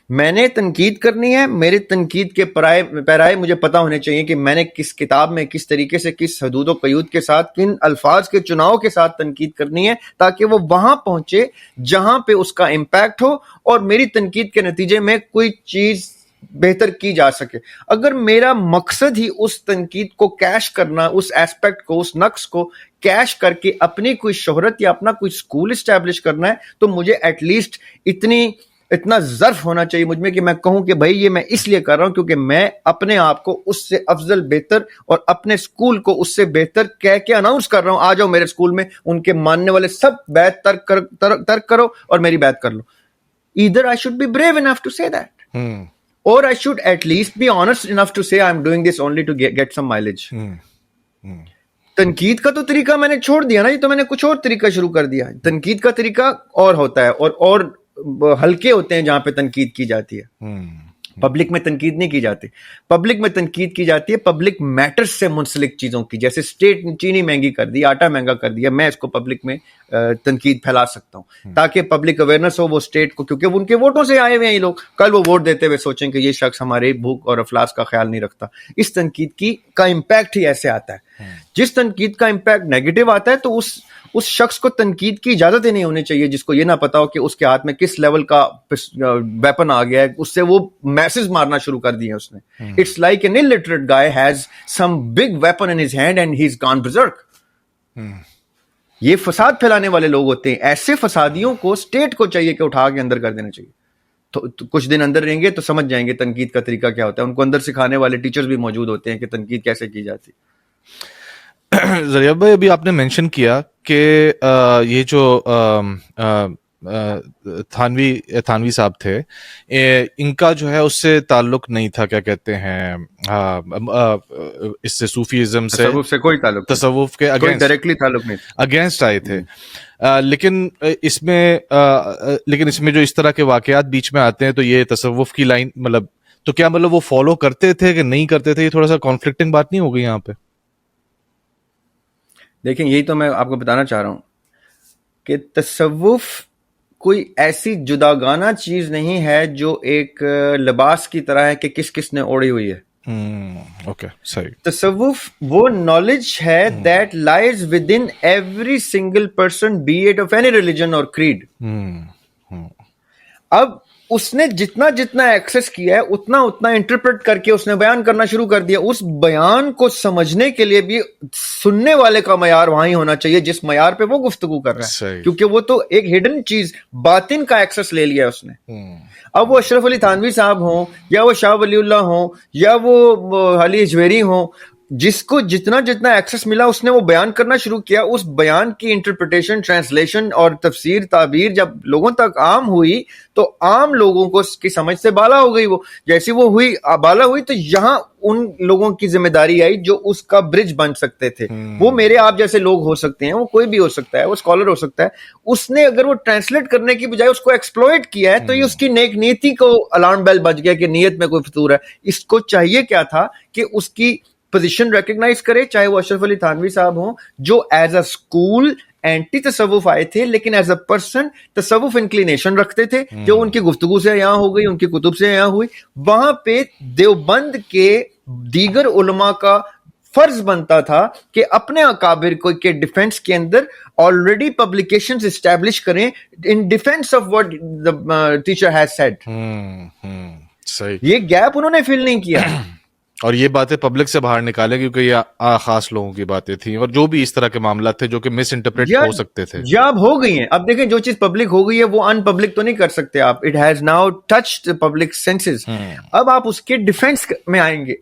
میں نے تنقید کرنی ہے, میرے تنقید کے پیرائے مجھے پتا ہونے چاہیے کہ میں نے کس کتاب میں کس طریقے سے, کس حدود و قیود کے ساتھ, کن الفاظ کے چناؤ کے ساتھ تنقید کرنی ہے, تاکہ وہ وہاں پہنچے جہاں پہ اس کا امپیکٹ ہو اور میری تنقید کے نتیجے میں کوئی چیز بہتر کی جا سکے. اگر میرا مقصد ہی اس تنقید کو کیش کرنا, اس ایسپیکٹ کو, اس نقص کو کیش کر کے اپنی کوئی شہرت یا اپنا کوئی سکول اسٹیبلش کرنا ہے, تو مجھے ایٹ لیسٹ اتنا ظرف ہونا چاہیے مجھ میں کہ میں کہوں کہ بھائی یہ میں اس لیے کر رہا ہوں کیونکہ میں اپنے آپ کو اس سے افضل, بہتر اور اپنے سکول کو اس سے بہتر کہہ کے اناؤنس کر رہا ہوں, آ جاؤ میرے سکول میں, ان کے ماننے والے سب بیعت ترک کرو اور میری بیعت کر لو. Either I should be brave enough to say that. Or I should at least be honest enough to say I'm doing this only to get some mileage. تنقید کا تو طریقہ میں نے چھوڑ دیا نا, یہ تو میں نے کچھ اور طریقہ شروع کر دیا. تنقید کا طریقہ اور ہوتا ہے اور ہلکے ہوتے ہیں جہاں پہ تنقید کی جاتی ہے. پبلک میں تنقید نہیں کی جاتی. پبلک میں تنقید کی جاتی ہے پبلک میٹرز سے منسلک چیزوں کی, جیسے اسٹیٹ چینی مہنگی کر دی, آٹا مہنگا کر دیا, میں اس کو پبلک میں تنقید پھیلا سکتا ہوں تاکہ پبلک اویئرنیس ہو وہ اسٹیٹ کو, کیونکہ ان کے ووٹوں سے آئے ہوئے ہیں یہ لوگ, کل وہ ووٹ دیتے ہوئے سوچیں کہ یہ شخص ہمارے بھوک اور افلاس کا خیال نہیں رکھتا. اس تنقید کا امپیکٹ ہی ایسے آتا ہے. جس تنقید کا امپیکٹ نیگیٹو آتا ہے تو اس شخص کو تنقید کی اجازت ہی نہیں ہونی چاہیے جس کو یہ نہ پتا ہو کہ اس کے ہاتھ میں کس لیول کا ویپن آ گیا ہے, اس سے وہ میسز مارنا شروع کر دیے اس نے. It's like an illiterate guy has some big weapon in his hand and he's gone berserk. یہ فساد پھیلانے والے لوگ ہوتے ہیں. ایسے فسادیوں کو اسٹیٹ کو چاہیے کہ اٹھا کے اندر کر دینا چاہیے. تو کچھ دن اندر رہیں گے تو سمجھ جائیں گے تنقید کا طریقہ کیا ہوتا ہے. ان کو اندر سکھانے والے ٹیچرز بھی موجود ہوتے ہیں کہ تنقید کیسے کی جاتی. ذریعہ بھائی ابھی آپ نے مینشن کیا کہ یہ جو تھانوی صاحب تھے, ان کا جو ہے اس سے تعلق نہیں تھا, کیا کہتے ہیں, اس سے صوفیزم سے کوئی تعلق, تصوف کے ڈائریکٹلی تعلق نہیں, اگینسٹ آئے تھے. لیکن اس میں جو اس طرح کے واقعات بیچ میں آتے ہیں تو یہ تصوف کی لائن, مطلب تو کیا مطلب وہ فالو کرتے تھے کہ نہیں کرتے تھے, یہ تھوڑا سا کانفلکٹنگ بات نہیں ہو گئی یہاں پہ؟ دیکھیں یہی تو میں آپ کو بتانا چاہ رہا ہوں کہ تصوف کوئی ایسی جداگانہ چیز نہیں ہے جو ایک لباس کی طرح ہے کہ کس کس نے اوڑھی ہوئی ہے. اوکے صحیح. تصوف وہ نالج ہے that lies within every single person be it of any religion اور کریڈ. اب اس نے جتنا جتنا ایکسس کیا ہے اتنا اتنا انٹرپریٹ کر کے اس نے بیان کرنا شروع کر دیا. اس بیان کو سمجھنے کے لیے بھی سننے والے کا معیار وہاں ہی ہونا چاہیے جس معیار پہ وہ گفتگو کر رہا ہے, کیونکہ وہ تو ایک ہڈن چیز باطن کا ایکسس لے لیا ہے اس نے. اب وہ اشرف علی تھانوی صاحب ہوں یا وہ شاہ ولی اللہ ہوں یا وہ علی اجویری ہوں, جس کو جتنا جتنا ایکسس ملا اس نے وہ بیان کرنا شروع کیا. اس بیان کی انٹرپریٹیشن, ٹرانسلیشن اور تفسیر تعبیر جب لوگوں تک عام ہوئی تو عام لوگوں کو اس کی سمجھ سے بالا ہو گئی. وہ جیسی وہ ہوئی بالا ہوئی تو یہاں ان لوگوں کی ذمہ داری آئی جو اس کا برج بن سکتے تھے. وہ میرے آپ جیسے لوگ ہو سکتے ہیں, وہ کوئی بھی ہو سکتا ہے, وہ اسکالر ہو سکتا ہے. اس نے اگر وہ ٹرانسلیٹ کرنے کی بجائے اس کو ایکسپلوئٹ کیا ہے تو یہ اس کی نیک نیتی کو الارم بیل بج گیا کہ نیت میں کوئی فطور ہے. اس کو چاہیے کیا تھا کہ اس کی پوزیشن ریکگنائز کرے, چاہے وہ اشرف علی تھانوی صاحب ہوں جو ایز اے اسکول اینٹی تصوف آئے تھے لیکن ایز اے پرسن تصوف انکلینیشن رکھتے تھے, جو ان کی گفتگو سے یہاں ہو گئی, ان کی کتب سے یہاں ہوئی. وہاں پہ دیوبند کے دیگر علماء کا فرض بنتا تھا کہ اپنے اکابر کو کے ڈیفنس کے اندر آلریڈی پبلیکیشنز اسٹیبلش کریں in defence of what the teacher has said. صحیح. یہ گیپ انہوں نے فل نہیں کیا اور یہ باتیں پبلک سے باہر نکالے کیونکہ یہ خاص لوگوں کی باتیں تھیں اور جو بھی اس طرح کے معاملات تھے جو کہ مس انٹرپریٹ ہو سکتے تھے یا اب ہو گئی ہیں. اب دیکھیں جو چیز پبلک ہو گئی ہے وہ ان پبلک تو نہیں کر سکتے آپ. It has now touched public senses. اب آپ اس کے ڈیفنس میں آئیں گے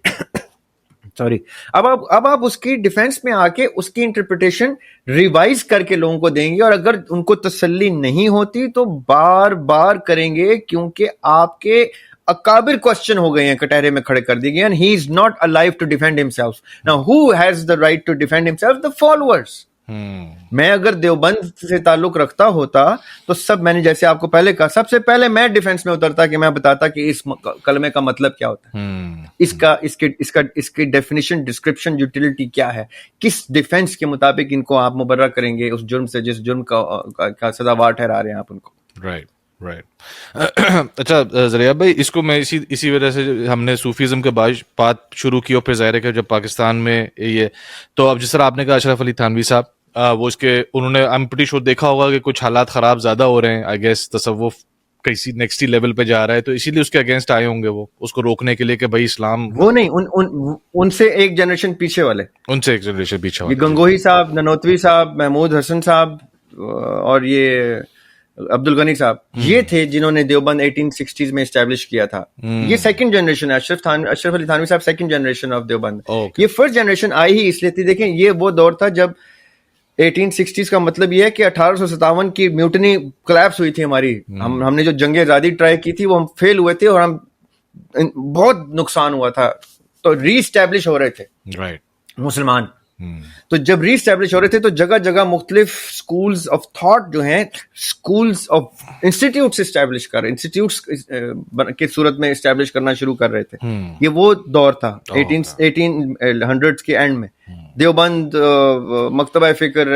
سوری اب آپ اس کی ڈیفنس میں آ کے اس کی انٹرپریٹیشن ریوائز کر کے لوگوں کو دیں گے, اور اگر ان کو تسلی نہیں ہوتی تو بار بار کریں گے کیونکہ آپ کے اکابر کوسچن ہو گئے ہیں, کٹہرے میں کھڑے کر دیے گئے, and he is not alive to defend himself. Now who has the right to defend himself? The followers. میں اگر دیوبند سے تعلق رکھتا ہوتا تو سب, میں نے جیسے آپ کو پہلے کہا, سب سے پہلے میں ڈیفنس میں اترتا کہ میں بتاتا کہ اس کلمے کا مطلب کیا ہوتا ہے, اس کی ڈیفینیشن, ڈسکرپشن, یوٹیلٹی کیا ہے, کس ڈیفنس کے مطابق ان کو آپ مبرہ کریں گے اس جرم سے جس جرم کا سزاوار ٹھہرا رہے ہیں آپ ان کو. رائٹ. اچھا ذریعہ بھائی, اس کو میں اسی وجہ سے ہم نے صوفیزم کے بات شروع کی اور پھر ظاہر ہے کہ جب پاکستان میں یہ, تو اب جس طرح آپ نے کہا اشرف علی تھانوی صاحب وہ اس کے انہوں نے I'm pretty sure دیکھا ہوگا کہ کچھ حالات خراب زیادہ ہو رہے ہیں, آئی گیس تصوف کسی نیکسٹ لیول پہ جا رہا ہے, تو اسی لیے اس کے اگینسٹ آئے ہوں گے وہ اس کو روکنے کے لیے کہ بھائی اسلام وہ نہیں, ان سے ایک جنریشن پیچھے والے, ان سے ایک جنریشن پیچھے والے, یہ گنگوہی صاحب, ننوتوی صاحب, محمود حسن صاحب اور یہ عبد الغنی صاحب, یہ تھے جنہوں نے دیوبند 1860s میں اسٹیبلش کیا تھا. یہ سیکنڈ جنریشن ہے. اشرف علی تھانوی صاحب سیکنڈ جنریشن آف دیوبند. یہ فرسٹ جنریشن آئی ہی اس لیے تھی. دیکھیں یہ وہ دور تھا جب 1860s کا مطلب یہ ہے کہ 1857 کی میوٹنی کلیپس ہوئی تھی ہماری. ہم نے جو جنگ آزادی ٹرائی کی تھی وہ ہم فیل ہوئے تھے اور ہم بہت نقصان ہوا تھا, تو ری اسٹیبلش ہو رہے تھے مسلمان. تو جب ری اسٹیبلش ہو رہے تھے تو جگہ جگہ مختلف سکولز آف تھاٹ جو ہیں, سکولز آف انسٹیٹیوٹس اسٹیبلش کر رہے, انسٹیٹیوٹس کی صورت میں اسٹیبلش کرنا شروع کر رہے تھے. یہ وہ دور تھا 1800s کے اینڈ میں. دیوبند, مکتبہ فکر,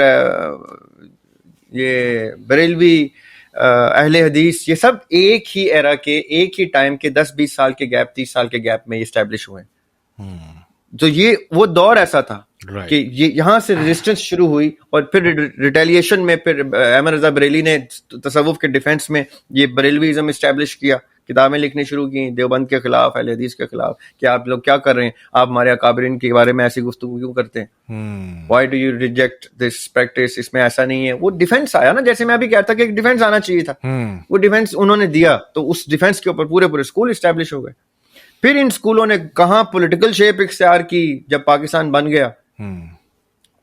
یہ بریلوی, اہل حدیث, یہ سب ایک ہی ایرا کے, ایک ہی ٹائم کے 10-20 سال کے گیپ, 30 سال کے گیپ میں یہ اسٹیبلش ہوئے. تو یہ وہ دور ایسا تھا کہ یہاں سے ریزسٹنس شروع ہوئی, اور پھر ریٹیلیشن میں پھر احمد رضا بریلی نے تصوف کے ڈیفنس میں یہ بریلویزم اسٹیبلش کیا, کتابیں لکھنی شروع کی دیوبند کے خلاف, اہل حدیث کے خلاف, کہ آپ لوگ کیا کر رہے ہیں, آپ ہمارے اکابرین کے بارے میں ایسی گفتگو کیوں کرتے ہیں, why do you reject this practice, اس میں ایسا نہیں ہے. وہ ڈیفنس آیا نا, جیسے میں ابھی کہتا کہ ایک ڈیفنس آنا چاہیے تھا, وہ ڈیفنس انہوں نے دیا, تو اس ڈیفنس کے اوپر پورے اسکول اسٹیبلش ہو گئے. پھر ان اسکولوں نے کہاں پولیٹیکل شیپ اختیار کی جب پاکستان بن گیا,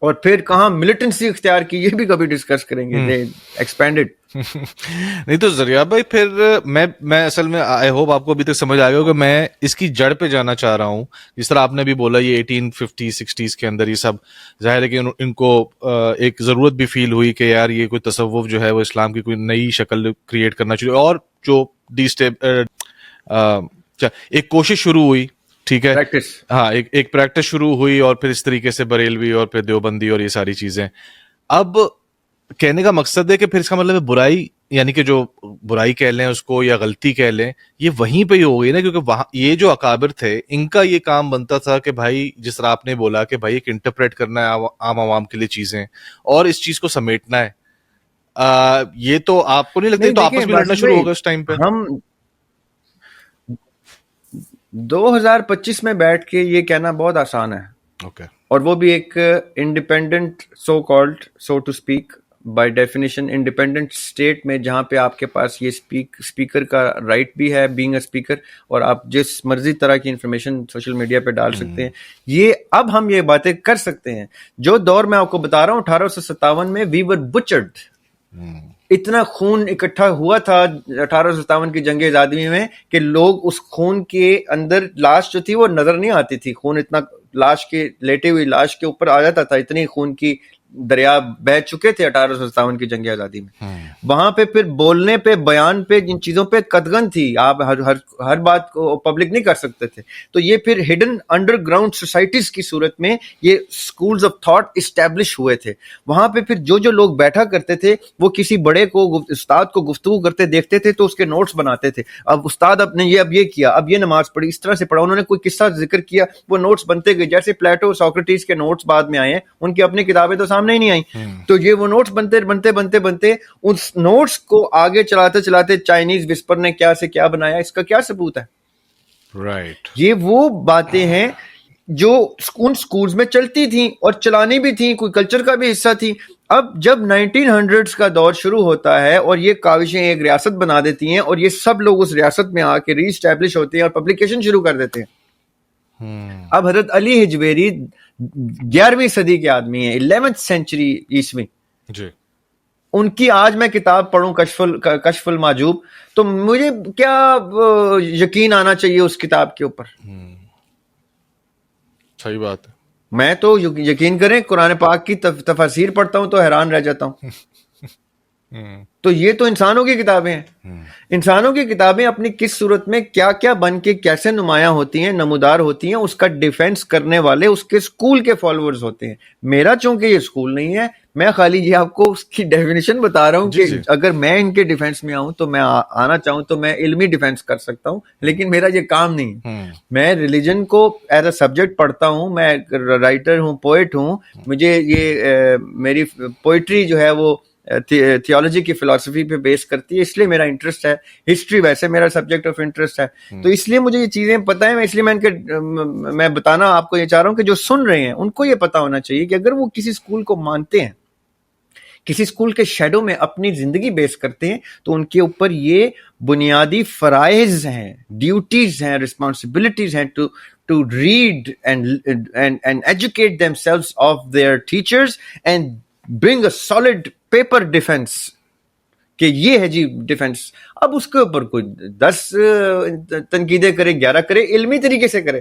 اور پھر کہاں ملیٹنسی اختیار کی, یہ بھی کبھی ڈسکس کریں گے. دے ایکسپینڈڈ. نہیں تو ذریعہ بھائی پھر میں اصل میں آئی ہوپ آپ کو ابھی تک سمجھ آ گیا کہ میں اس کی جڑ پہ جانا چاہ رہا ہوں. جس طرح آپ نے بھی بولا یہ 1850-60s کے اندر یہ سب ظاہر ہے کہ ان کو ایک ضرورت بھی فیل ہوئی کہ یار یہ کوئی تصوف جو ہے وہ اسلام کی کوئی نئی شکل کریٹ کرنا چاہیے, اور جو ایک کوشش شروع ہوئی ٹھیک ہے, پریکٹس. ہاں ایک پریکٹس شروع ہوئی اور پھر اس طریقے سے بریلوی اور پھر دیوبندی اور یہ ساری چیزیں. اب کہنے کا مقصد ہے کہ پھر اس کا مطلب ہے برائی, یعنی کہ جو برائی کہہ لیں اس کو یا غلطی کہہ لیں, یہ وہیں پہ ہی ہو گئی نا, کیونکہ وہاں یہ جو اکابر تھے ان کا یہ کام بنتا تھا کہ بھائی جس طرح آپ نے بولا کہ بھائی ایک انٹرپریٹ کرنا ہے عام عوام کے لیے چیزیں اور اس چیز کو سمیٹنا ہے. یہ تو آپ کو نہیں لگتا, نہیں تو دیکھیں آپس میں لڑنا باسط شروع بھائی, ہوگا اس ٹائم پہ؟ ہم 2025 میں بیٹھ کے یہ کہنا بہت آسان ہے, اوکے, اور وہ بھی ایک independent so called so to speak by definition independent state میں, جہاں پہ آپ کے پاس یہ اسپیکر کا رائٹ بھی ہے بینگ اے اسپیکر, اور آپ جس مرضی طرح کی انفارمیشن سوشل میڈیا پہ ڈال سکتے ہیں. یہ اب ہم یہ باتیں کر سکتے ہیں. جو دور میں آپ کو بتا رہا ہوں 1857 میں وی ور بچرڈ, اتنا خون اکٹھا ہوا تھا 1857 کی جنگ آزادی میں کہ لوگ اس خون کے اندر, لاش جو تھی وہ نظر نہیں آتی تھی, خون اتنا لاش کے لیٹے ہوئی لاش کے اوپر آ جاتا تھا, اتنی خون کی دریا بہ چکے تھے 1857 کی جنگ آزادی میں. وہاں پہ پھر بولنے پہ, بیان پہ, جن چیزوں پہ قدغن تھی, آپ ہر بات کو پبلک نہیں کر سکتے تھے. تو یہ پھر ہڈن انڈر گراؤنڈ سوسائٹیز کی صورت میں یہ سکولز آف تھاٹ اسٹیبلش ہوئے تھے. وہاں پہ پھر جو لوگ بیٹھا کرتے تھے وہ کسی بڑے کو, استاد کو گفتگو کرتے دیکھتے تھے تو اس کے نوٹس بناتے تھے. اب استاد اب نے یہ کیا, اب یہ نماز پڑھی, اس طرح سے پڑھا, انہوں نے کوئی قصہ ذکر کیا, وہ نوٹس بنتے گئے. جیسے پلیٹو سوکریٹس کے نوٹس بعد میں آئے ہیں, ان کی اپنی کتابیں تو سامنے ہی نہیں آئیں, تو یہ وہ نوٹس بنتے اس نوٹس کو آگے چلاتے چائنیز وسپر نے کیا سے کیا بنایا, اس کا کیا ثبوت ہے؟ رائٹ. یہ وہ باتیں ہیں جو ان سکولز میں چلتی تھیں اور چلانی بھی تھیں, کوئی کلچر کا بھی حصہ تھی. اب جب 1900s کا دور شروع ہوتا ہے اور یہ کاوشیں ایک ریاست بنا دیتی ہیں, اور یہ سب لوگ اس ریاست میں آ کے ری اسٹیبلش ہوتے ہیں اور پبلیکیشن شروع کر دیتے ہیں. اب حضرت علی حجویری 11ویں صدی کے آدمی ہیں, 11th سینچری عیسوی, جی, ان کی آج میں کتاب پڑھوں کشف المحجوب, تو مجھے کیا یقین آنا چاہیے اس کتاب کے اوپر؟ صحیح بات ہے. میں تو یقین کریں قرآن پاک کی تفاسیر پڑھتا ہوں تو حیران رہ جاتا ہوں. تو یہ تو انسانوں کی کتابیں ہیں. انسانوں کی کتابیں اپنی کس صورت میں کیا کیا بن کے کیسے نمایاں ہوتی ہیں, نمودار ہوتی ہیں, اس کا ڈیفینس کرنے والے اس کے اسکول کے فالوورز ہوتے ہیں. میرا چونکہ یہ اسکول نہیں ہے, میں خالی یہ آپ کو اس کی ڈیفینیشن بتا رہا ہوں کہ اگر میں ان کے ڈیفینس میں آؤں تو میں آنا چاہوں تو میں علمی ڈیفینس کر سکتا ہوں, لیکن میرا یہ کام نہیں ہے. میں ریلیجن کو ایز اے سبجیکٹ پڑھتا ہوں, میں رائٹر ہوں, پوئٹ ہوں. مجھے یہ میری پوئٹری جو ہے وہ تھیولوجی کی فلسفی پہ بیس کرتی ہے, اس لیے میرا انٹرسٹ ہے. ہسٹری ویسے میرا سبجیکٹ آف انٹرسٹ ہے, تو اس لیے مجھے یہ چیزیں پتہ ہیں. اس لیے میں بتانا آپ کو یہ چاہ رہا ہوں کہ جو سن رہے ہیں ان کو یہ پتا ہونا چاہیے کہ اگر وہ کسی اسکول کو مانتے ہیں, کسی اسکول کے شیڈو میں اپنی زندگی بیس کرتے ہیں, تو ان کے اوپر یہ بنیادی فرائض ہیں, ڈیوٹیز ہیں, رسپانسبلٹیز ہیں to read and educate themselves of their teachers and bring a solid paper defense کہ یہ ہے جی ڈیفense. اب اس کے اوپر کوئی 10 تنقیدیں کرے, 11 کرے, علمی طریقے سے کرے.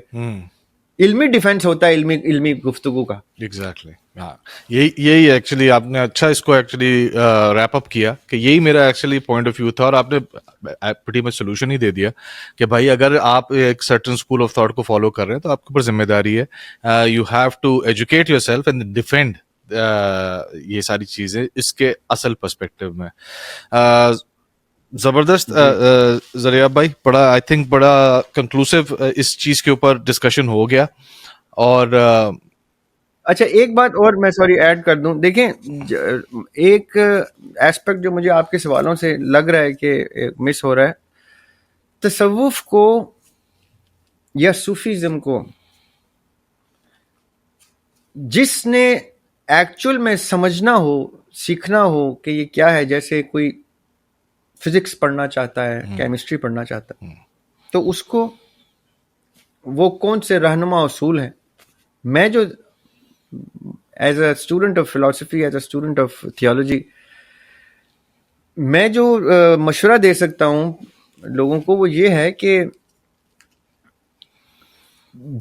علمی ڈیفنس ہوتا ہے علمی گفتگو کا. ایگزیکٹلی, ہاں, یہی ایکچولی آپ نے اچھا اس کو ایکچولی ریپ اپ کیا کہ یہی میرا ایکچولی پوائنٹ آف ویو تھا, اور آپ نے پریٹی مچ سولوشن ہی دے دیا کہ بھائی اگر آپ ایک سرٹن اسکول آف تھاٹ کو فالو کر رہے ہیں تو آپ کے اوپر ذمہ داری ہے, you have to educate yourself and defend یہ ساری چیزیں اس کے اصل پرسپیکٹو میں. زبردست زریاب بھائی, بڑا آئی تھنک بڑا کنکلوسیو اس چیز کے اوپر ڈسکشن ہو گیا. اور اچھا ایک بات اور میں سوری ایڈ کر دوں, دیکھیں ایک ایسپیکٹ جو مجھے آپ کے سوالوں سے لگ رہا ہے کہ مس ہو رہا ہے, تصوف کو یا صوفیزم کو جس نے ایکچول میں سمجھنا ہو, سیکھنا ہو کہ یہ کیا ہے, جیسے کوئی فزکس پڑھنا چاہتا ہے, کیمسٹری پڑھنا چاہتا ہے, تو اس کو وہ کون سے رہنما اصول ہیں. میں جو as a student of philosophy, as a student of theology, میں جو مشورہ دے سکتا ہوں لوگوں کو وہ یہ ہے کہ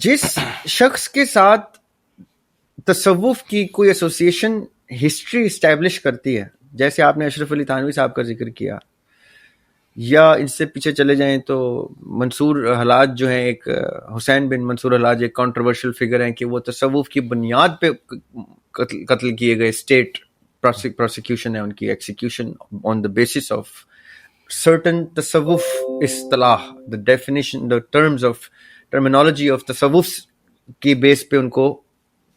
جس شخص کے ساتھ تصوف کی کوئی ایسوسیشن ہسٹری اسٹیبلش کرتی ہے, جیسے آپ نے اشرف علی تھانوی صاحب کا ذکر کیا, یا اس سے پیچھے چلے جائیں تو منصور حلاج جو ہیں، ایک حسین بن منصور حلاج ایک کنٹروورشل فگر ہیں کہ وہ تصوف کی بنیاد پہ قتل کیے گئے. اسٹیٹ پروسیکیوشن ہے ان کی، execution on the basis of certain تصوف اصطلاح، the definition, the terms of terminology of تصوف کی بیس پہ ان کو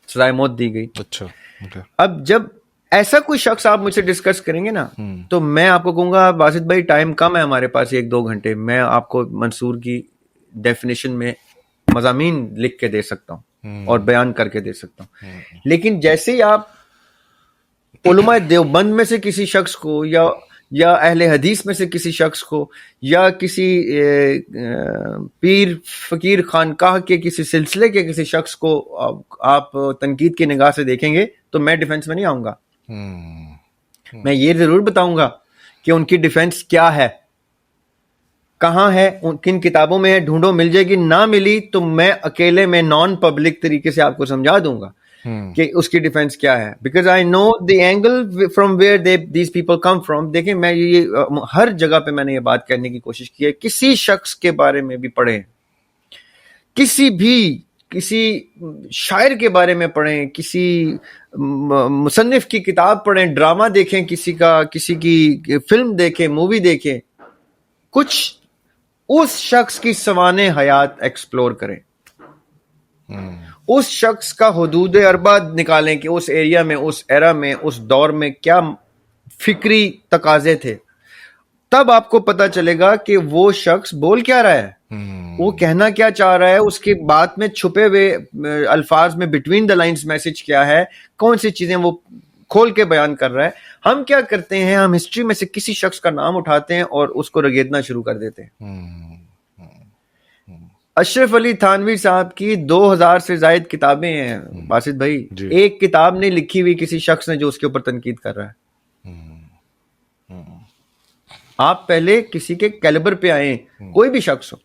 سزائے موت دی گئی. اچھا اب جب ایسا کوئی شخص آپ مجھ سے ڈسکس کریں گے نا تو میں آپ کو کہوں گا باسط بھائی ٹائم کم ہے ہمارے پاس 1-2 گھنٹے، میں آپ کو منصور کی ڈیفینیشن میں مضامین لکھ کے دے سکتا ہوں اور بیان کر کے دے سکتا ہوں. لیکن جیسے ہی آپ علماء دیوبند میں سے کسی شخص کو یا اہل حدیث میں سے کسی شخص کو یا کسی پیر فقیر خانقاہ کے کسی سلسلے کے کسی شخص کو آپ تنقید کی نگاہ سے دیکھیں گے تو میں ڈیفنس میں نہیں آؤں گا. میں یہ ضرور بتاؤں گا کہ ان کی ڈیفنس کیا ہے، کہاں ہے، کن کتابوں میں ہے، ڈھونڈو مل جائے گی، نہ ملی تو میں اکیلے میں نان پبلک طریقے سے آپ کو سمجھا دوں گا کہ اس کی ڈیفنس کیا ہے. Because I know the angle from where these people come from. دیکھیں میں یہ ہر جگہ پہ میں نے یہ بات کرنے کی کوشش کی ہے، کسی شخص کے بارے میں بھی پڑھیں، کسی شاعر کے بارے میں پڑھیں، کسی مصنف کی کتاب پڑھیں، ڈرامہ دیکھیں کسی کی فلم دیکھیں، مووی دیکھیں، کچھ اس شخص کی سوانح حیات ایکسپلور کریں، اس شخص کا حدود اربع نکالیں کہ اس ایریا میں، اس ایرا میں، اس دور میں کیا فکری تقاضے تھے. تب آپ کو پتا چلے گا کہ وہ شخص بول کیا رہا ہے، وہ کہنا کیا چاہ رہا ہے، اس کی بات میں چھپے ہوئے الفاظ میں بٹوین دا لائنز میسج کیا ہے، کون سی چیزیں وہ کھول کے بیان کر رہا ہے. ہم کیا کرتے ہیں، ہم ہسٹری میں سے کسی شخص کا نام اٹھاتے ہیں اور اس کو رگیدنا شروع کر دیتے ہیں. اشرف علی تھانوی صاحب کی 2000 سے زائد کتابیں ہیں باسط بھائی، ایک کتاب نہیں لکھی ہوئی کسی شخص نے جو اس کے اوپر تنقید کر رہا ہے. آپ پہلے کسی کے کیلیبر پہ آئیں، کوئی بھی شخص ہو،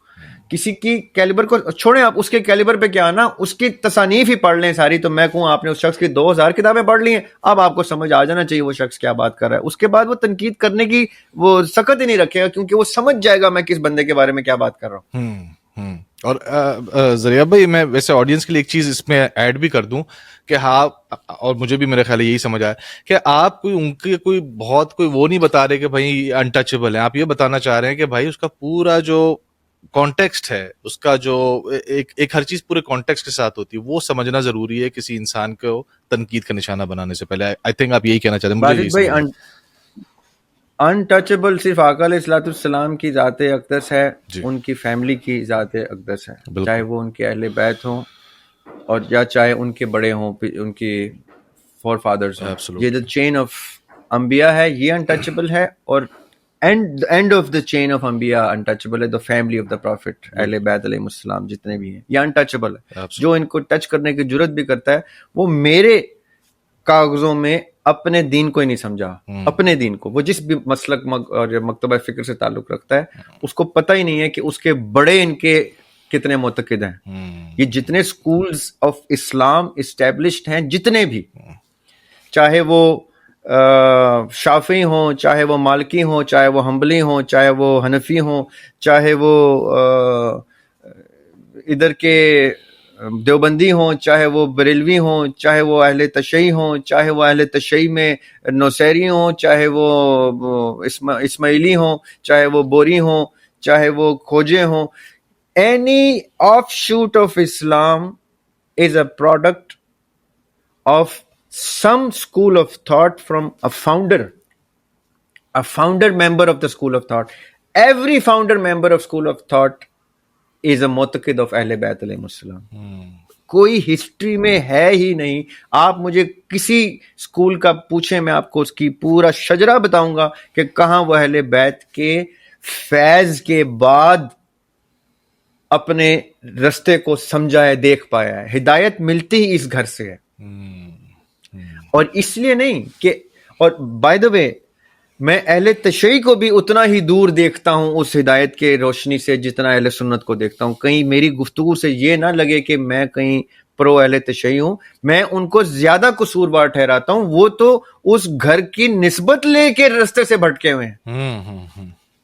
کسی کی کیلیبر کو چھوڑیں، آپ اس کے کیلیبر پہ کیا آنا، اس کی تصانیف ہی پڑھ لیں ساری، تو میں کہوں آپ نے اس شخص کی 2000 کتابیں پڑھ لی ہیں، اب آپ کو سمجھ آ جانا چاہیے وہ شخص کیا بات کر رہا ہے. اس کے بعد وہ تنقید کرنے کی وہ سخت ہی نہیں رکھے گا، کیونکہ وہ سمجھ جائے گا میں کس بندے کے بارے میں کیا بات کر رہا ہوں. اور ذریعہ بھائی میں ویسے آڈینس کے لیے ایک چیز اس میں ایڈ بھی کر دوں کہ ہاں، اور مجھے بھی میرے خیال یہی سمجھ آیا کہ آپ کوئی ان کی کوئی بہت کوئی وہ نہیں بتا رہے کہ بھائی انٹچبل ہے، آپ یہ بتانا چاہ رہے ہیں کہ بھائی اس کا پورا جو کانٹیکسٹ ہے، اس کا جو ایک ہر چیز پورے کانٹیکسٹ کے ساتھ ہوتی ہے، وہ سمجھنا ضروری ہے کسی انسان کو تنقید کا نشانہ بنانے سے پہلے. آئی تھنک آپ یہی کہنا چاہتے ہیں. مجھے انٹچبل صرف آقا علیہ الصلوۃ والسلام کی ذات اقدس ہے، ان کی فیملی کی ذات اقدس ہے، چاہے وہ ان کے اہل بیت ہوں اور یا چاہے ان کے بڑے ہوں، ان کی فور فادرز ہوں. یہ جو چین آف انبیاء ہے یہ انٹچبل ہے، اور end of the chain of انبیاء انٹچبل ہے. The family of the prophet, اہل بیت علیہ السلام جتنے بھی ہیں یہ انٹچبل ہے. جو ان کو ٹچ کرنے کی جرت بھی کرتا ہے وہ میرے کاغذوں میں اپنے دین کو ہی نہیں سمجھا، اپنے دین کو، وہ جس بھی مسلک اور مکتبہ فکر سے تعلق رکھتا ہے اس کو پتہ ہی نہیں ہے کہ اس کے بڑے ان کے کتنے معتقد ہیں. یہ جتنے سکولز آف اسلام اسٹیبلشڈ ہیں، جتنے بھی، چاہے وہ شافعی ہوں، چاہے وہ مالکی ہوں، چاہے وہ حنبلی ہوں، چاہے وہ حنفی ہوں، چاہے وہ ادھر کے دیوبندی ہوں، چاہے وہ بریلوی ہوں، چاہے وہ اہل تشیع ہوں، چاہے وہ اہل تشیع میں نوسیری ہوں، چاہے وہ اسماعیلی ہوں، چاہے وہ بوری ہوں، چاہے وہ کھوجے ہوں. Any offshoot of Islam is a product of some school of thought from a founder member of the school of thought. Every founder member of school of thought is a معتقد of اہل بیت علیہ السلام. کوئی ہسٹری میں ہے ہی نہیں. آپ مجھے کسی اسکول کا پوچھیں، میں آپ کو اس کی پورا شجرہ بتاؤں گا کہ کہاں وہ اہل بیت کے فیض کے بعد اپنے رستے کو سمجھا ہے، دیکھ پایا ہے. ہدایت ملتی ہی اس گھر سے ہے، اور اس لیے نہیں کہ، اور بائی دا وے میں اہل تشیع کو بھی اتنا ہی دور دیکھتا ہوں اس ہدایت کے روشنی سے جتنا اہل سنت کو دیکھتا ہوں. کہیں میری گفتگو سے یہ نہ لگے کہ میں کہیں پرو اہل تشیع ہوں، میں ان کو زیادہ قصوروار ٹھہراتا ہوں. وہ تو اس گھر کی نسبت لے کے رستے سے بھٹکے ہوئے ہیں.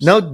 Now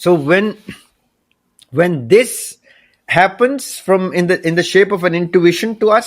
So when this happens from in the shape of an intuition to us,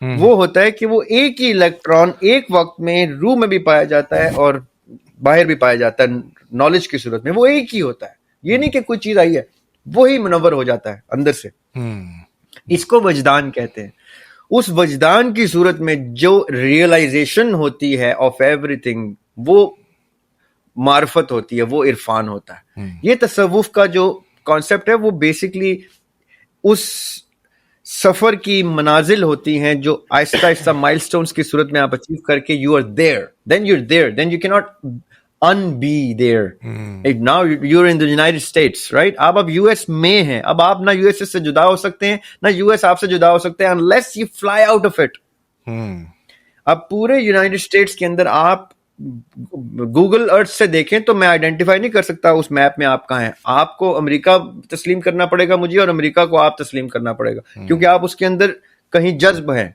وہ ہوتا ہے کہ وہ ایک ہی الیکٹران ایک وقت میں روح میں بھی پایا جاتا ہے اور باہر بھی پایا جاتا ہے نالج کی صورت میں. وہ ایک ہی ہوتا ہے, یہ نہیں کہ کوئی چیز آئی ہے, وہی منور ہو جاتا ہے اندر سے. اس کو وجدان کہتے ہیں. اس وجدان کی صورت میں جو ریئلائزیشن ہوتی ہے آف ایوری تھنگ, وہ معرفت ہوتی ہے, وہ عرفان ہوتا ہے. یہ تصوف کا جو کانسیپٹ ہے وہ بیسکلی اس سفر کی منازل ہوتی ہیں جو آہستہ آہستہ مائل سٹونز کی صورت میں آپ اچیو کر کے you are there, then you are there, then you can not in be there. Now you are in the United States, right. آپ اب یو ایس میں ہیں, اب آپ نہ یو ایس سے جدا ہو سکتے ہیں نہ یو ایس آپ سے جدا ہو سکتے ہیں unless you fly out of it. اب پورے یونائٹڈ اسٹیٹس کے اندر آپ گوگل ارتھ سے دیکھیں تو میں آئیڈینٹیفائی نہیں کر سکتا اس میپ میں آپ کہاں ہیں. آپ کو امریکہ تسلیم کرنا پڑے گا مجھے, اور امریکہ کو آپ تسلیم کرنا پڑے گا, کیونکہ آپ اس کے اندر کہیں جذب ہیں.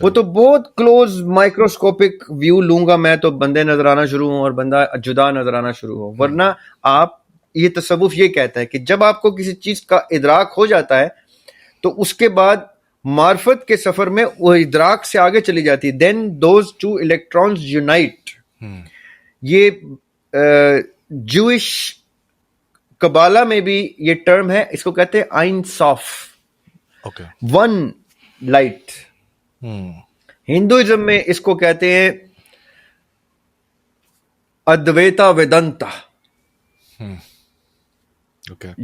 وہ تو بہت کلوز مائکروسکوپک ویو لوں گا میں تو بندے نظر آنا شروع ہوں اور بندہ جدا نظر آنا شروع ہو. ورنہ آپ, یہ تصوف یہ کہتا ہے کہ جب آپ کو کسی چیز کا ادراک ہو جاتا ہے تو اس کے بعد معرفت کے سفر میں وہ ادراک سے آگے چلی جاتی ہے. دین دوز ٹو الیکٹرانز یونائٹ. یہ جوئش قبالہ میں بھی یہ ٹرم ہے, اس کو کہتے ہیں آئن صاف, ون لائٹ. ہندوازم میں اس کو کہتے ہیں ادویتا ویدانتا,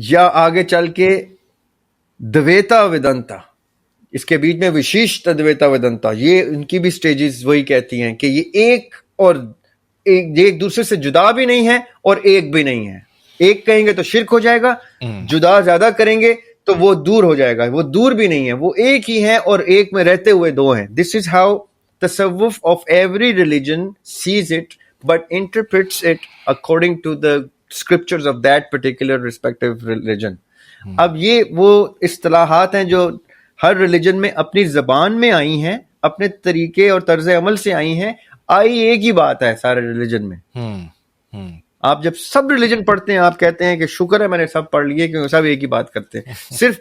یا آگے چل کے دویتا ویدانتا. اس کے بیچ میں وشیشت ادویتا ویدانتا, یہ ان کی بھی سٹیجز وہی کہتی ہیں کہ یہ ایک اور ایک دوسرے سے جدا بھی نہیں ہے اور ایک بھی نہیں ہے. ایک کہیں گے تو شرک ہو جائے گا, جدا زیادہ کریں گے تو وہ دور ہو جائے گا. وہ دور بھی نہیں ہے, وہ ایک ہی ہے اور ایک میں رہتے ہوئے دو ہیں. دس از ہاؤ تصوف of every religion sees it but interprets it according to the scriptures of that particular respective religion. اب یہ وہ اصطلاحات ہیں جو ہر ریلیجن میں اپنی زبان میں آئی ہیں, اپنے طریقے اور طرز عمل سے آئی ہیں. آئی ایک ہی بات ہے سارے ریلیجن میں. آپ جب سب ریلیجن پڑھتے ہیں آپ کہتے ہیں کہ شکر ہے میں نے سب پڑھ لیے, کیونکہ سب ایک ہی بات کرتے ہیں. صرف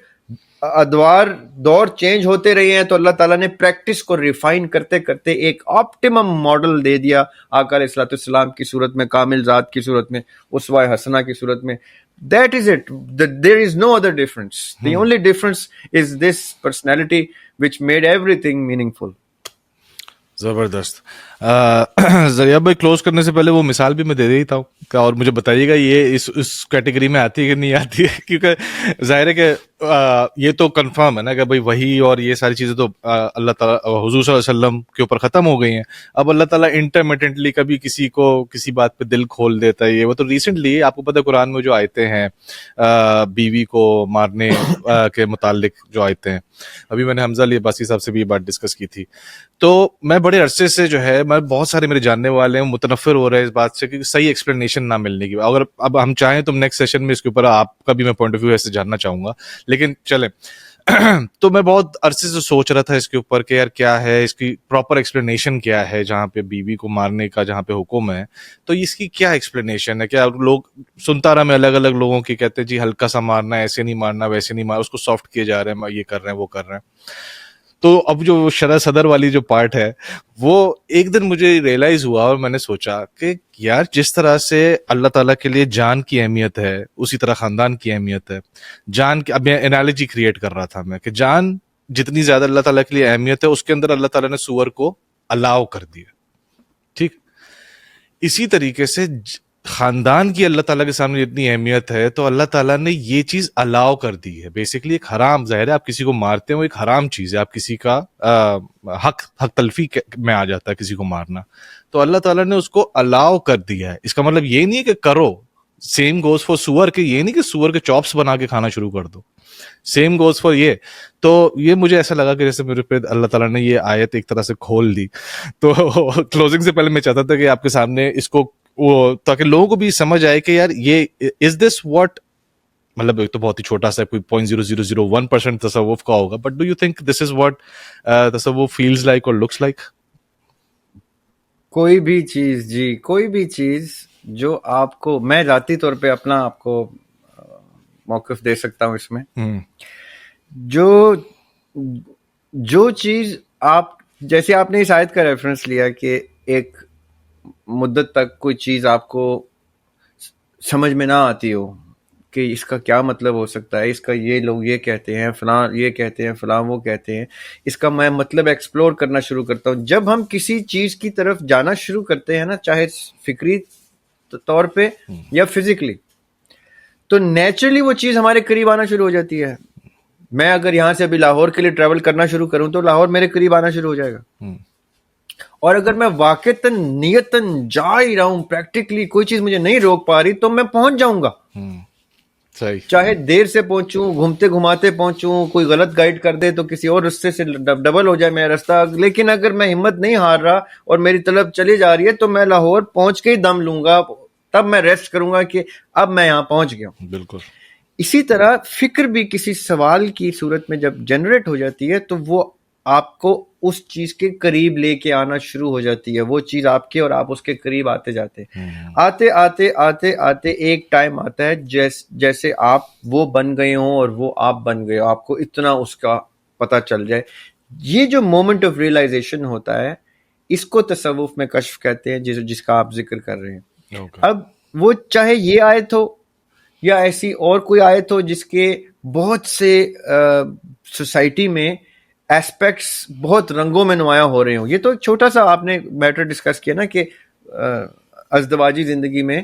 ادوار دور چینج ہوتے رہے ہیں تو اللہ تعالیٰ نے پریکٹس کو ریفائن کرتے کرتے ایک آپٹیمم ماڈل دے دیا آقا علیہ الصلوۃ والسلام کی صورت میں, کامل ذات کی صورت میں, اسوہ حسنہ کی صورت میں. That is it. There is no other difference. The only difference is this personality which made everything meaningful. زبردست. ذریعہ بھائی کلوز کرنے سے پہلے وہ مثال بھی میں دے دیتا ہوں, اور مجھے بتائیے گا یہ اس کیٹیگری میں آتی ہے کہ نہیں آتی ہے, کیونکہ ظاہر ہے کہ یہ تو کنفرم ہے نا کہ بھائی وہی اور یہ ساری چیزیں تو اللہ تعالیٰ حضور صلی اللہ علیہ وسلم کے اوپر ختم ہو گئی ہیں. اب اللہ تعالیٰ انٹرمیٹنٹلی کبھی کسی کو کسی بات پہ دل کھول دیتا ہے. یہ وہ تو ریسنٹلی آپ کو پتہ ہے قرآن میں جو آیتیں ہیں بیوی کو مارنے کے متعلق جو آیتیں ہیں, ابھی میں نے حمزہ علی عباسی صاحب سے بھی یہ بات ڈسکس کی تھی. تو میں بڑے عرصے سے جو ہے, میں بہت سارے میرے جاننے والے ہیں متنفر ہو رہے ہیں اس بات سے کہ صحیح ایکسپلینیشن نہ ملنے کی. اگر اب ہم چاہیں تو نیکسٹ سیشن میں اس کے اوپر آپ کا بھی میں پوائنٹ آف ویو ایسے جاننا چاہوں گا, لیکن چلیں. تو میں بہت عرصے سے سوچ رہا تھا اس کے اوپر کہ یار کیا ہے اس کی پراپر ایکسپلینیشن, کیا ہے جہاں پہ بیوی کو مارنے کا جہاں پہ حکم ہے تو اس کی کیا ایکسپلینیشن ہے. کیا لوگ سنتا رہا میں الگ الگ لوگوں کی کہتے ہیں جی ہلکا سا مارنا ہے, ایسے نہیں مارنا ویسے نہیں مارنا, اس کو سافٹ کیے جا رہے ہیں, یہ کر رہے ہیں وہ کر رہے ہیں. تو اب جو شرح صدر والی جو پارٹ ہے وہ ایک دن مجھے ریئلائز ہوا اور میں نے سوچا کہ یار جس طرح سے اللہ تعالیٰ کے لیے جان کی اہمیت ہے اسی طرح خاندان کی اہمیت ہے. جان کی, اب میں انالوجی کریٹ کر رہا تھا میں کہ جان جتنی زیادہ اللہ تعالیٰ کے لیے اہمیت ہے اس کے اندر اللہ تعالیٰ نے سور کو الاؤ کر دیا. ٹھیک, اسی طریقے سے خاندان کی اللہ تعالیٰ کے سامنے اتنی اہمیت ہے تو اللہ تعالیٰ نے یہ چیز الاؤ کر دی ہے. بیسیکلی ایک حرام, ظاہر ہے آپ کسی کو مارتے ہیں وہ ایک حرام چیز ہے, آپ کسی کا حق تلفی میں آ جاتا ہے کسی کو مارنا, تو اللہ تعالیٰ نے اس کو الاؤ کر دیا ہے. اس کا مطلب یہ نہیں ہے کہ کرو, سیم گوز فار سور, کہ یہ نہیں کہ سور کے چاپس بنا کے کھانا شروع کر دو, سیم گوز فار یہ. تو یہ مجھے ایسا لگا کہ جیسے میرے پہ اللہ تعالیٰ نے یہ آیت ایک طرح سے کھول دی. تو کلوزنگ سے پہلے میں چاہتا تھا کہ آپ کے سامنے اس کو وہ, تاکہ لوگوں کو بھی سمجھ آئے کہ یار یہ از دس واٹ, مطلب ایک تو بہت ہی چھوٹا سا کوئی 0.0001% تصوف کا ہوگا, but do you think this is what تصوف فیلز لائک اور لکس لائک. کوئی بھی چیز, جی کوئی بھی چیز جو آپ کو, میں ذاتی طور پہ اپنا آپ کو موقف دے سکتا ہوں اس میں, جو چیز آپ جیسے آپ نے اس آیت کا ریفرنس لیا کہ ایک مدت تک کوئی چیز آپ کو سمجھ میں نہ آتی ہو کہ اس کا کیا مطلب ہو سکتا ہے، اس کا یہ لوگ یہ کہتے ہیں، فلاں یہ کہتے ہیں، فلاں وہ کہتے ہیں، اس کا میں مطلب ایکسپلور کرنا شروع کرتا ہوں. جب ہم کسی چیز کی طرف جانا شروع کرتے ہیں نا، چاہے فکری طور پہ یا فزیکلی، تو نیچرلی وہ چیز ہمارے قریب آنا شروع ہو جاتی ہے. میں اگر یہاں سے ابھی لاہور کے لیے ٹریول کرنا شروع کروں تو لاہور میرے قریب آنا شروع ہو جائے گا. اور اگر میں واقعتاً نیتاً جا ہی رہا ہوں، پریکٹیکلی کوئی چیز مجھے نہیں روک پا رہی، تو میں پہنچ جاؤں گا. چاہے دیر سے پہنچوں، گھومتے گھماتے پہنچوں، کوئی غلط گائیڈ کر دے تو کسی اور رستے سے ڈبل ہو جائے میرا رستہ. لیکن اگر میں ہمت نہیں ہار رہا اور میری طلب چلی جا رہی ہے تو میں لاہور پہنچ کے ہی دم لوں گا، تب میں ریسٹ کروں گا کہ اب میں یہاں پہنچ گیا ہوں. بالکل. اسی طرح فکر بھی کسی سوال کی صورت میں جب جنریٹ ہو جاتی ہے تو وہ آپ کو اس چیز کے قریب لے کے آنا شروع ہو جاتی ہے. وہ چیز آپ کے اور آپ اس کے قریب آتے جاتے آتے آتے آتے آتے ایک ٹائم آتا ہے جیسے آپ وہ بن گئے ہوں اور وہ آپ بن گئے ہو، آپ کو اتنا اس کا پتہ چل جائے. یہ جو مومنٹ آف ریئلائزیشن ہوتا ہے، اس کو تصوف میں کشف کہتے ہیں، جس کا آپ ذکر کر رہے ہیں. اب وہ چاہے یہ آیت ہو یا ایسی اور کوئی آیت ہو جس کے بہت سے سوسائٹی میں ایسپیکٹس بہت رنگوں میں نمایاں ہو رہے ہوں. یہ تو ایک چھوٹا سا آپ نے میٹر ڈسکس کیا نا کہ ازدواجی زندگی میں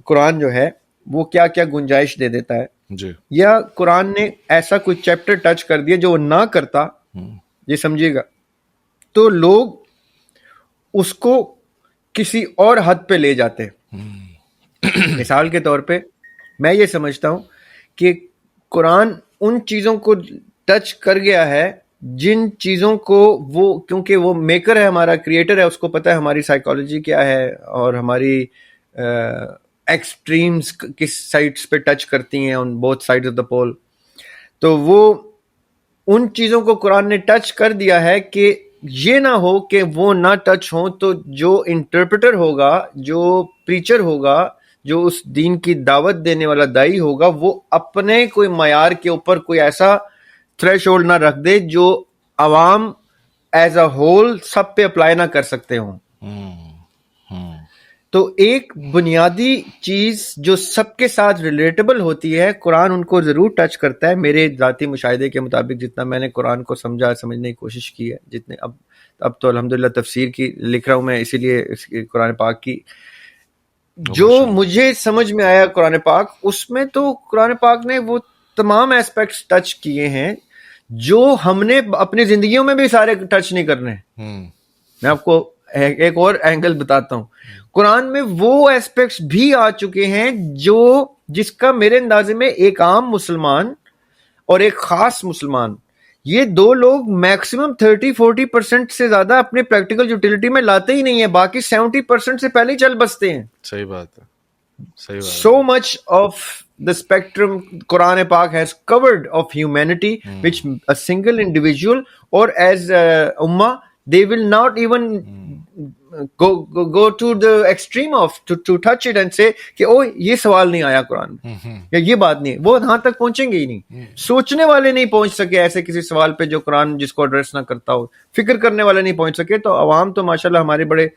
قرآن جو ہے وہ کیا کیا گنجائش دے دیتا ہے جی. یا قرآن نے ایسا کوئی چیپٹر ٹچ کر دیا جو وہ نہ کرتا، یہ سمجھیے گا، تو لوگ اس کو کسی اور حد پہ لے جاتے. مثال کے طور پہ میں یہ سمجھتا ہوں کہ قرآن ان چیزوں کو ٹچ کر گیا ہے جن چیزوں کو وہ، کیونکہ وہ میکر ہے، ہمارا کریٹر ہے، اس کو پتہ ہے ہماری سائیکالوجی کیا ہے اور ہماری ایکسٹریمز کس سائڈس پہ ٹچ کرتی ہیں، on both sides of the pole. تو وہ ان چیزوں کو قرآن نے ٹچ کر دیا ہے کہ یہ نہ ہو کہ وہ نہ ٹچ ہوں، تو جو انٹرپریٹر ہوگا، جو پریچر ہوگا، جو اس دین کی دعوت دینے والا دائی ہوگا، وہ اپنے کوئی معیار کے اوپر کوئی ایسا تھریش ہولڈ نہ رکھ دے جو عوام ایز اے ہول سب پہ اپلائی نہ کر سکتے ہوں. تو ایک بنیادی چیز جو سب کے ساتھ ریلیٹیبل ہوتی ہے، قرآن ان کو ضرور ٹچ کرتا ہے. میرے ذاتی مشاہدے کے مطابق جتنا میں نے قرآن کو سمجھنے کی کوشش کی ہے، جتنے اب تو الحمدللہ تفسیر کی لکھ رہا ہوں میں، اسی لیے قرآن پاک کی جو مجھے سمجھ میں آیا قرآن پاک، اس میں تو قرآن پاک نے وہ تمام ایسپیکٹس ٹچ کیے ہیں جو ہم نے اپنی زندگیوں میں بھی سارے ٹچ نہیں کرنے. میں آپ کو ایک اور اینگل بتاتا ہوں. قرآن میں وہ ایسپیکٹس بھی آ چکے ہیں جس کا میرے اندازے میں ایک عام مسلمان اور ایک خاص مسلمان، یہ دو لوگ میکسیمم 30-40% سے زیادہ اپنے پریکٹیکل یوٹیلیٹی میں لاتے ہی نہیں ہیں، باقی 70% سے پہلے ہی چل بستے ہیں. صحیح بات ہے. So much of the spectrum Quran Pak has covered of humanity, which a single individual or as ummah they will not even go to the extreme of to touch it and say کہ او یہ سوال نہیں آیا قرآن میں یا یہ بات نہیں، وہ وہاں تک پہنچیں گے ہی نہیں. سوچنے والے نہیں پہنچ سکے ایسے کسی سوال پہ جو قرآن جس کو ایڈریس نہ کرتا ہو، فکر کرنے والے نہیں پہنچ سکے. تو عوام تو ماشاءاللہ ہمارے بڑے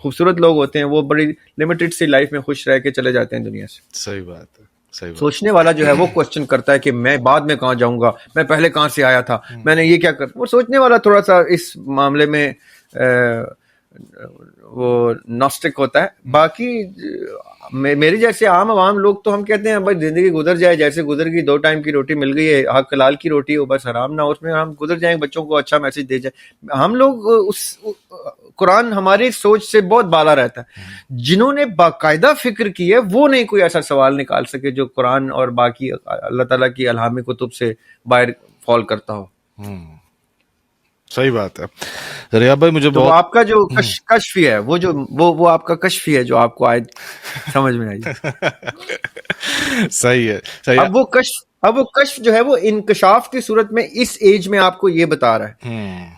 خوبصورت لوگ ہوتے ہیں، وہ بڑی لمیٹڈ سی لائف میں خوش رہ کے چلے جاتے ہیں دنیا سے. صحیح بات ہے. سوچنے والا جو ہے وہ کوشچن کرتا ہے کہ میں بعد میں کہاں جاؤں گا، میں پہلے کہاں سے آیا تھا، میں نے یہ کیا کر. وہ سوچنے والا تھوڑا سا اس معاملے میں وہ ناسٹک ہوتا ہے. باقی میری جیسے عام عوام لوگ تو ہم کہتے ہیں بھائی زندگی گزر جائے جیسے گزر گئی، 2 ٹائم کی روٹی مل گئی ہے، حق حلال کی روٹی ہو، بس حرام نہ ہو، اس میں ہم گزر جائیں، بچوں کو اچھا میسج دے جائیں. ہم لوگ قرآن ہماری سوچ سے بہت بالا رہتا ہے. جنہوں نے باقاعدہ فکر کی ہے وہ نہیں کوئی ایسا سوال نکال سکے جو قرآن اور باقی اللہ تعالیٰ کی الہامی کتب سے باہر فال کرتا ہو. صحیح بات ہے. ریاض بھائی مجھے بہت آپ کا جو کشفی ہے وہ آپ کا کشفی ہے جو آپ کو آج سمجھ میں آئی. صحیح ہے. اب وہ کشف جو ہے وہ انکشاف کی صورت میں اس ایج میں آپ کو یہ بتا رہا ہے.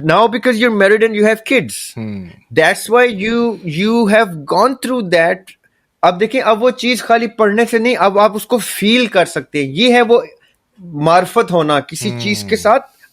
Now because you're married and you have kids, that's why you have gone through that. اب دیکھیں، اب وہ چیز خالی پڑھنے سے نہیں، اب آپ اس کو فیل کر سکتے ہیں. یہ ہے وہ معرفت ہونا کسی چیز کے ساتھ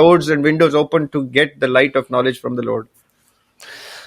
doors and windows open to get the light of knowledge from the Lord.